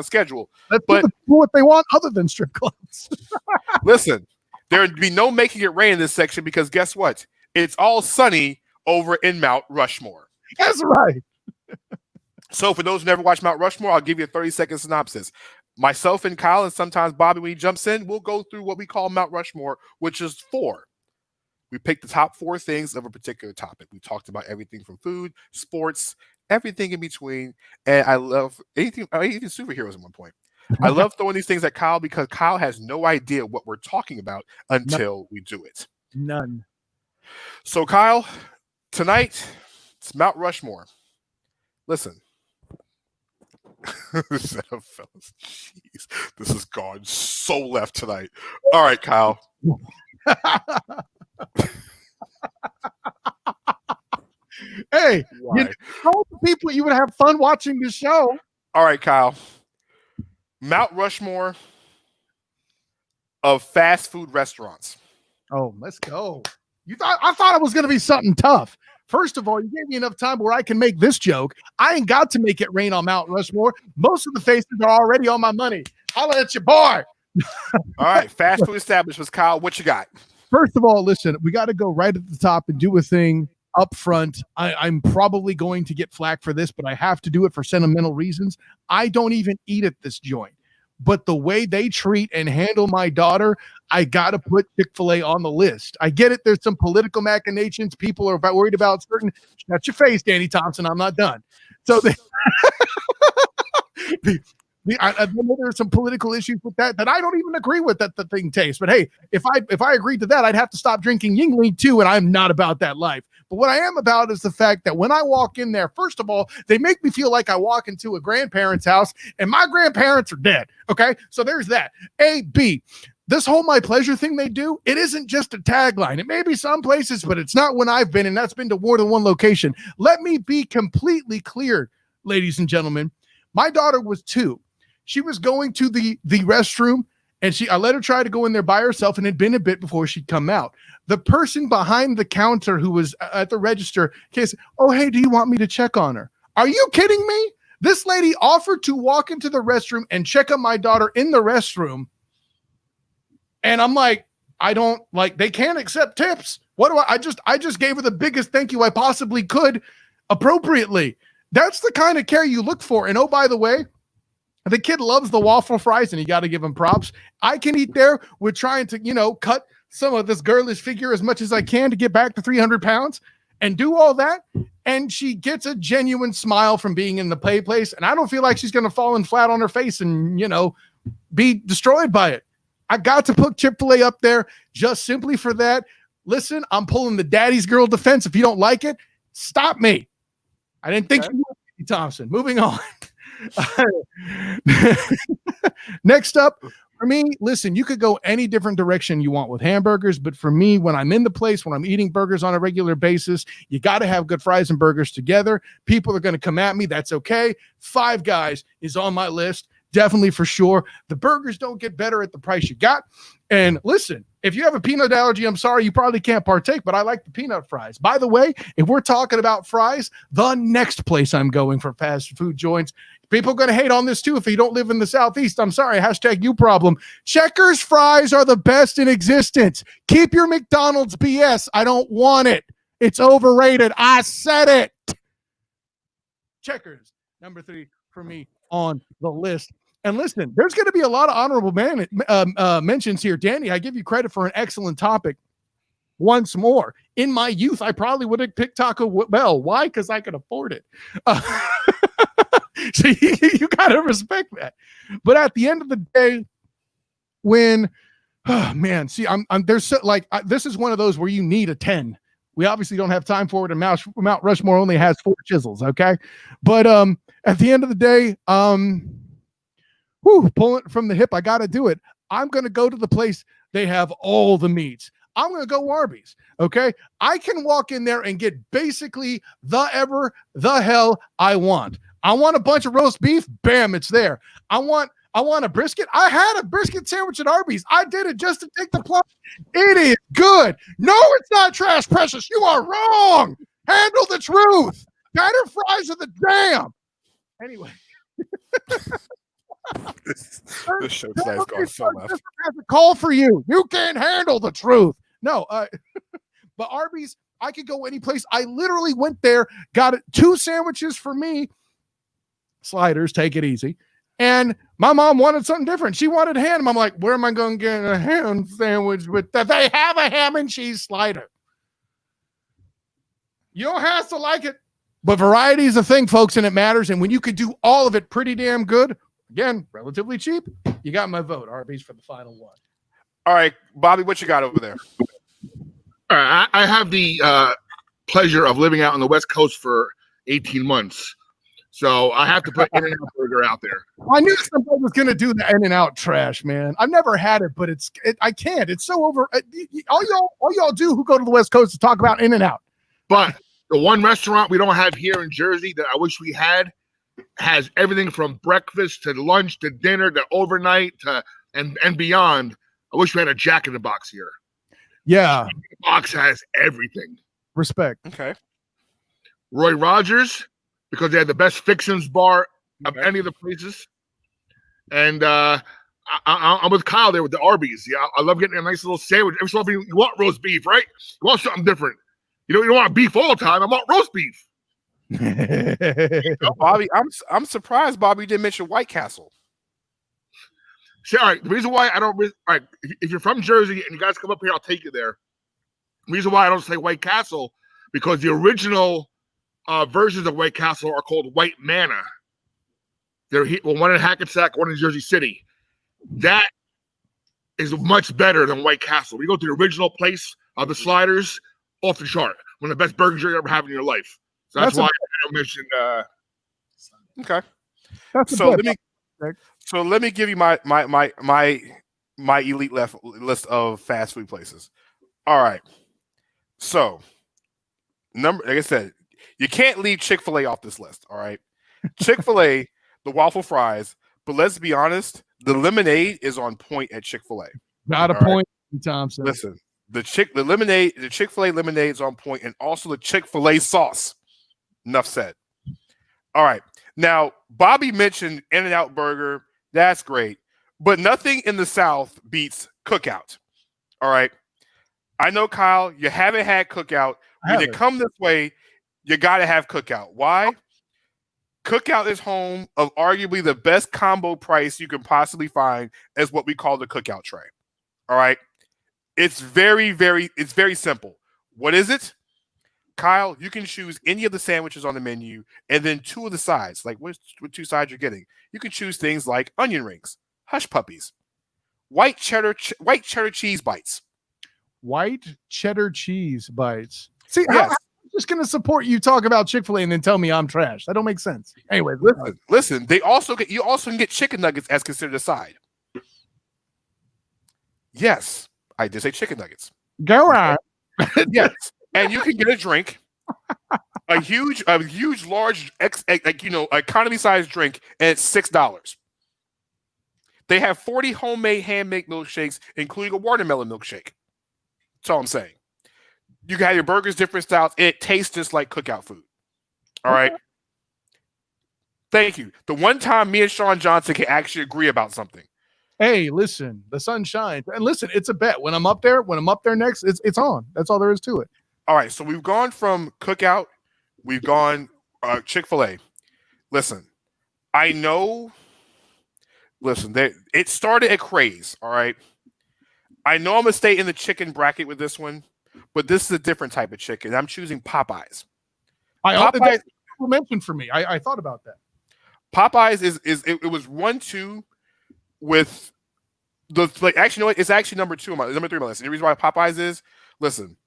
schedule. Let's do what they want other than strip clubs. Listen, there would be no making it rain in this section because guess what? It's all sunny over in Mount Rushmore. That's right. So for those who never watched Mount Rushmore, I'll give you a 30-second synopsis. Myself and Kyle, and sometimes Bobby when he jumps in, we'll go through what we call Mount Rushmore, which is 4. We picked the top 4 things of a particular topic. We talked about everything from food, sports, everything in between. And I love anything, even superheroes at one point. I love throwing these things at Kyle because Kyle has no idea what we're talking about until we do it. None. So Kyle, tonight, it's Mount Rushmore. Listen. Fellas, jeez, this has gone so left tonight. All right, Kyle. Hey, you told people you would have fun watching the show. All right, Kyle. Mount Rushmore of fast food restaurants. Oh, let's go. I thought it was going to be something tough. First of all, you gave me enough time where I can make this joke. I ain't got to make it rain on Mount Rushmore. Most of the faces are already on my money. Holla at your boy. All right, fast food establishments. Kyle, what you got? First of all, listen, we got to go right at the top and do a thing up front. I'm probably going to get flack for this, but I have to do it for sentimental reasons. I don't even eat at this joint. but the way they treat and handle my daughter, I got to put Chick-fil-A on the list. I get it. There's some political machinations. People are worried about certain. Shut your face, Danny Thompson. I'm not done. So I know there's some political issues with that I don't even agree with that the thing tastes. But hey, if I agreed to that, I'd have to stop drinking Yingling too, and I'm not about that life. But what I am about is the fact that when I walk in there, first of all, they make me feel like I walk into a grandparent's house, and my grandparents are dead. Okay, so there's that. A, B. This whole my pleasure thing they do, it isn't just a tagline. It may be some places, but it's not when I've been, and that's been to more than one location. Let me be completely clear, ladies and gentlemen. My daughter was 2. She was going to the restroom, and I let her try to go in there by herself, and it had been a bit before she'd come out. The person behind the counter who was at the register said, "Oh, hey, do you want me to check on her?" Are you kidding me? This lady offered to walk into the restroom and check on my daughter in the restroom. And I'm like, they can't accept tips. What do I just gave her the biggest thank you I possibly could appropriately. That's the kind of care you look for. And oh, by the way, the kid loves the waffle fries, and you got to give him props. I can eat there with trying to, cut some of this girlish figure as much as I can to get back to 300 pounds and do all that. And she gets a genuine smile from being in the play place. And I don't feel like she's going to fall in flat on her face and, be destroyed by it. I got to put Chick-fil-A up there just simply for that. Listen, I'm pulling the daddy's girl defense. If you don't like it, stop me. I didn't think you would, Thompson. Moving on. Next up, for me, listen, you could go any different direction you want with hamburgers, but for me, when I'm in the place, when I'm eating burgers on a regular basis, you got to have good fries and burgers together. People are going to come at me. That's okay. Five Guys is on my list. Definitely, for sure. The burgers don't get better at the price you got. And listen, if you have a peanut allergy, I'm sorry, you probably can't partake, but I like the peanut fries. By the way, if we're talking about fries, the next place I'm going for fast food joints, people are going to hate on this too if you don't live in the Southeast. I'm sorry, hashtag you problem. Checkers fries are the best in existence. Keep your McDonald's BS. I don't want it. It's overrated. I said it. Checkers, number 3 for me on the list. And listen, there's going to be a lot of honorable mentions here. Danny, I give you credit for an excellent topic. Once more, in my youth, I probably would have picked Taco Bell. Why? Because I could afford it. So you got to respect that. But at the end of the day, when, this is one of those where you need a 10. We obviously don't have time for it, and Mount Rushmore only has 4 chisels, okay? But at the end of the day, pulling it from the hip, I got to do it. I'm going to go to the place they have all the meats. I'm going to go Arby's, okay? I can walk in there and get basically the hell I want. I want a bunch of roast beef, bam, it's there. I want a brisket. I had a brisket sandwich at Arby's. I did it just to take the plunge. It is good. No, it's not trash, Precious. You are wrong. Handle the truth. Better fries are the damn. Anyway. This show tonight is going so left. I have a call for you. You can't handle the truth. No, but Arby's, I could go any place. I literally went there, got 2 sandwiches for me. Sliders, take it easy. And my mom wanted something different. She wanted ham. I'm like, where am I going to get a ham sandwich with that? They have a ham and cheese slider. You don't have to like it, but variety is a thing, folks, and it matters. And when you could do all of it pretty damn good, again, relatively cheap, you got my vote. Arby's for the final one. All right, Bobby, what you got over there? All right, I have the pleasure of living out on the West Coast for 18 months. So I have to put In-N-Out Burger out there. I knew somebody was going to do the In-N-Out trash, man. I've never had it, but I can't. It's so over. All y'all do who go to the West Coast to talk about In-N-Out. But the one restaurant we don't have here in Jersey that I wish we had has everything from breakfast to lunch to dinner to overnight to and beyond. I wish we had a Jack in the Box here. Yeah. Jack in the Box has everything. Respect. Okay. Roy Rogers, because they had the best fixins bar of any of the places. And I'm with Kyle there with the Arby's. Yeah, I love getting a nice little sandwich. Every so often you want roast beef, right? You want something different. You don't want beef all the time. I want roast beef. Bobby, I'm surprised Bobby didn't mention White Castle. See, all right. The reason why I don't, all right, if you're from Jersey and you guys come up here, I'll take you there. The reason why I don't say White Castle, because the original versions of White Castle are called White Manor. They're one in Hackensack, one in Jersey City. That is much better than White Castle. When you go to the original place of the sliders, off the chart. One of the best burgers you ever have in your life. So that's why I don't mention. Okay. That's So let me give you my elite list of fast food places. All right. So like I said, you can't leave Chick-fil-A off this list. All right. Chick-fil-A, the waffle fries, but let's be honest, the lemonade is on point at Chick-fil-A. Not a point, Thompson. Listen, the Chick-fil-A lemonade is on point, and also the Chick-fil-A sauce. Enough said. All right. Now, Bobby mentioned In-N-Out Burger. That's great. But nothing in the South beats Cookout. All right. I know, Kyle, you haven't had Cookout. When you come this way, you got to have Cookout. Why? Cookout is home of arguably the best combo price you can possibly find as what we call the Cookout tray. All right. It's very simple. What is it? Kyle, you can choose any of the sandwiches on the menu and then two of the sides. Like what two sides you're getting? You can choose things like onion rings, hush puppies, white cheddar cheese bites. White cheddar cheese bites. See, yes. I'm just going to support you talk about Chick-fil-A and then tell me I'm trash. That don't make sense. Anyway, listen. You also can get chicken nuggets as considered a side. Yes, I did say chicken nuggets. Go on. Yes. And you can get a drink, a huge, large, economy size drink, and it's $6. They have 40 homemade handmade milkshakes, including a watermelon milkshake. That's all I'm saying. You can have your burgers, different styles. It tastes just like Cookout food. All right. Thank you. The one time me and Sean Johnson can actually agree about something. Hey, listen, the sun shines. And listen, it's a bet. When I'm up there next, it's on. That's all there is to it. All right, so we've gone from Cookout, we've gone Chick-fil-A. Listen, I know. Listen, it started at Craze. All right, I know I'm gonna stay in the chicken bracket with this one, but this is a different type of chicken. I'm choosing Popeyes. Popeyes mentioned for me. I thought about that. Popeyes it was 1-2 with the actually, you know what? It's actually number 3 on my list. And the reason why Popeyes is, listen.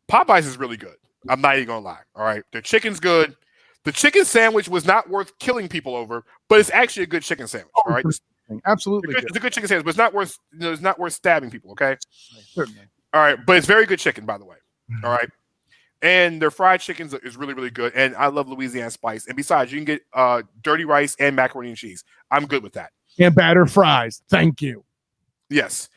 Popeyes is really good. I'm not even gonna lie. All right, the chicken's good. The chicken sandwich was not worth killing people over, but it's actually a good chicken sandwich. All right, absolutely, it's a good chicken sandwich, but it's not worth it's not worth stabbing people. Okay, certainly. All right, but it's very good chicken, by the way. All right, and their fried chickens is really good, and I love Louisiana spice. And besides, you can get dirty rice and macaroni and cheese. I'm good with that. And batter fries. Thank you. Yes,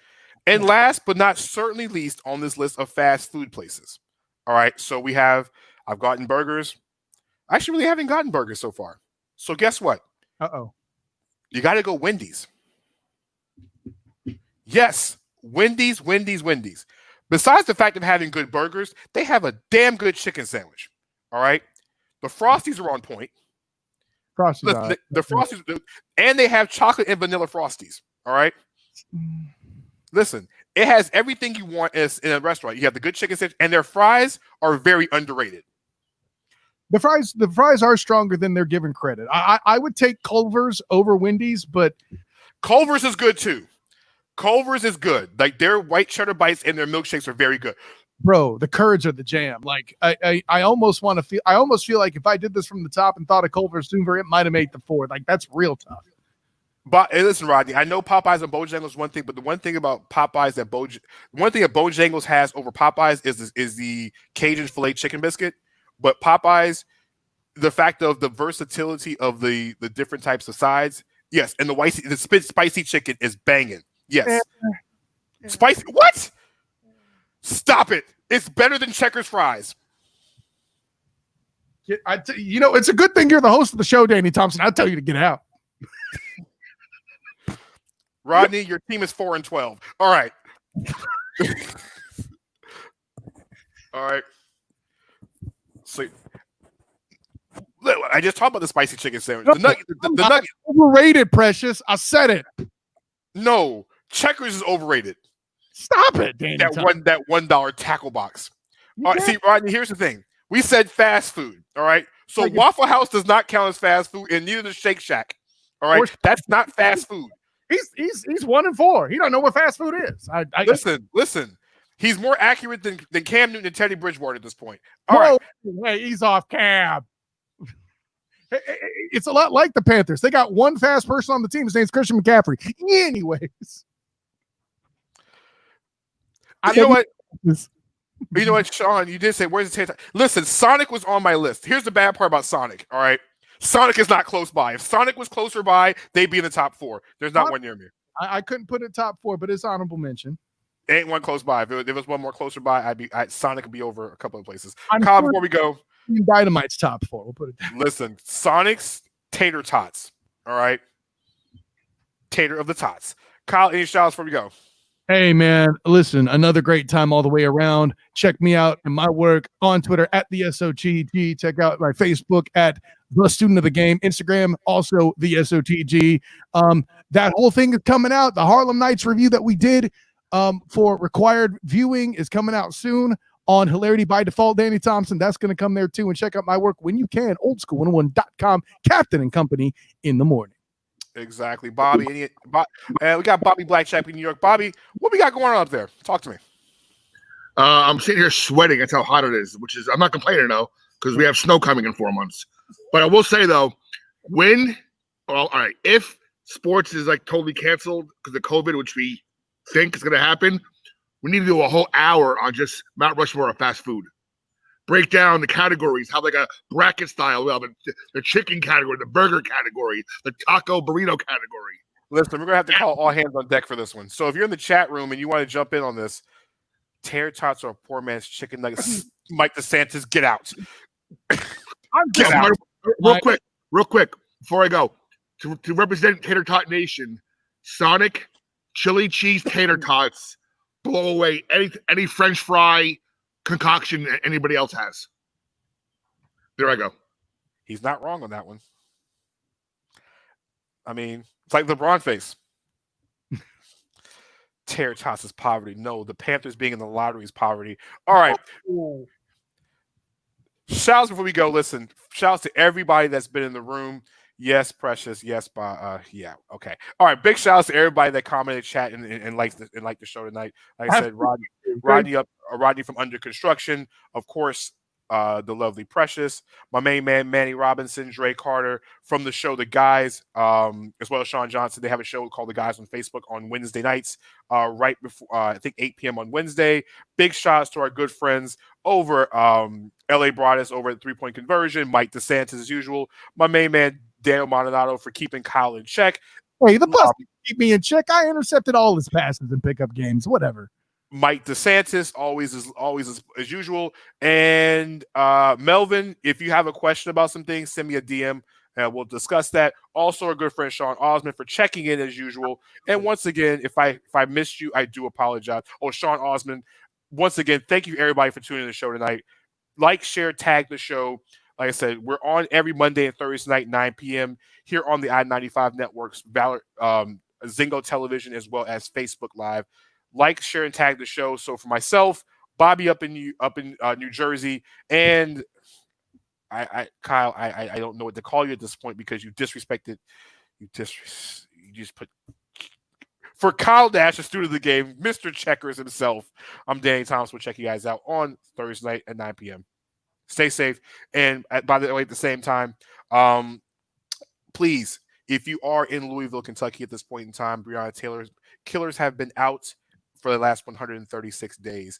and last but not certainly least on this list of fast food places. All right, so I've gotten burgers. I actually really haven't gotten burgers so far. So guess what? You got to go Wendy's. Yes, Wendy's. Besides the fact of having good burgers, they have a damn good chicken sandwich. All right, the Frosties are on point. Frosties, the Frosties, and they have chocolate and vanilla Frosties. All right. Listen, it has everything you want in a restaurant. You have the good chicken sandwich, and their fries are very underrated. The fries are stronger than they're given credit. I would take Culver's over Wendy's, but Culver's is good too. Culver's is good. Like their white cheddar bites and their milkshakes are very good. Bro, the curds are the jam. Like I almost feel like if I did this from the top and thought of Culver's sooner, it might have made the 4. Like that's real tough. But hey, listen, Rodney, I know Popeyes and Bojangles is one thing, but the one thing about Popeyes one thing that Bojangles has over Popeyes is the Cajun filet chicken biscuit. But Popeyes, the fact of the versatility of the different types of sides, yes, and the spicy chicken is banging. Yes, spicy. What? Stop it! It's better than Checkers fries. It's a good thing you're the host of the show, Danny Thompson. I'll tell you to get out. Rodney, your team is 4-12. All right. All right. So I just talked about the spicy chicken sandwich. The nugget. Overrated, Precious. I said it. No, Checkers is overrated. Stop it, Danny. That $1 tackle box. You All right, can't- see, Rodney, here's the thing. We said fast food, all right? So Like- Waffle House does not count as fast food, and neither does Shake Shack. All right, that's not fast food. He's 1-4. He don't know what fast food is. Listen. He's more accurate than Cam Newton and Teddy Bridgewater at this point. All right, Hey, ease off, Cam. It's a lot like the Panthers. They got one fast person on the team. His name's Christian McCaffrey. Anyways, you know what? You know what, Sean? You did say, where's the taste? Listen, Sonic was on my list. Here's the bad part about Sonic, all right? Sonic is not close by. If Sonic was closer by, they'd be in the top 4. There's not one near me. I couldn't put it top 4, but it's honorable mention. Ain't one close by. If there was one more closer by, Sonic would be over a couple of places. I'm Kyle, sure before we go, Dynamite's top 4. We'll put it down. listen, Sonic's tater tots, all right? Tater of the tots. Kyle, any shout outs before we go? Hey, man, listen, another great time all the way around. Check me out and my work on Twitter at the SOTG. Check out my Facebook at The Student of the Game. Instagram, also the SOTG. That whole thing is coming out. The Harlem Nights review that we did for required viewing is coming out soon on Hilarity by Default. Danny Thompson, that's going to come there too. And check out my work when you can, oldschool101.com, Captain and Company in the morning. Exactly. Bobby, we got Bobby Blackjack in New York. Bobby, what we got going on up there? Talk to me. I'm sitting here sweating. That's how hot it is, I'm not complaining though, because we have snow coming in 4 months. But I will say though, if sports is like totally canceled because of COVID, which we think is going to happen, we need to do a whole hour on just Mount Rushmore of fast food. Break down the categories, have like a bracket style. We have the chicken category, the burger category, the taco burrito category. Listen, we're gonna have to call all hands on deck for this one. So if you're in the chat room and you want to jump in on this, tater tots are a poor man's chicken nuggets. Mike DeSantis, get out. Get out. Real quick, before I go, to represent Tater Tot Nation, Sonic chili cheese tater tots blow away any French fry concoction anybody else has. There I go. He's not wrong on that one. I mean, it's like LeBron face. Tater tots is poverty. No, the Panthers being in the lottery is poverty. All right. Shouts before we go. Listen, shouts to everybody that's been in the room. Yes, Precious. Yes, yeah. Okay. All right. Big shouts to everybody that commented, chat, and liked the show tonight. Like I said, Rodney from Under Construction, of course. The lovely Precious, my main man Manny Robinson, Dre Carter from the show The Guys, as well as Sean Johnson. They have a show called The Guys on Facebook on Wednesday nights, right before I think 8 p.m. on Wednesday. Big shots to our good friends over LA Broadus over at 3 Point Conversion, Mike DeSantis as usual, my main man Daniel Maldonado for keeping Kyle in check. Hey, the bus keep me in check. I intercepted all his passes in pickup games. Whatever. Mike DeSantis always as usual, and Melvin, if you have a question about some things, send me a DM and we'll discuss that. Also, our good friend Sean Osmond for checking in as usual. And once again, if I missed you, I do apologize. Oh, Sean Osmond, once again, thank you everybody for tuning in to the show tonight. Like, share, tag the show. Like I said, we're on every Monday and Thursday night, 9 p.m. here on the I-95 networks, Zingo Television, as well as Facebook Live. Like, share, and tag the show. So for myself, Bobby up in New Jersey, and Kyle, I don't know what to call you at this point because you disrespected. You just put for Kyle Dash, a student of the game, Mr. Checkers himself. I'm Danny Thomas. We'll check you guys out on Thursday night at 9 p.m. Stay safe, and by the way, at the same time, please, if you are in Louisville, Kentucky at this point in time, Breonna Taylor's killers have been out for the last 136 days.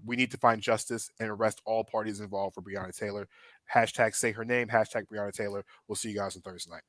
We need to find justice and arrest all parties involved for Breonna Taylor. # say her name, # Breonna Taylor. We'll see you guys on Thursday night.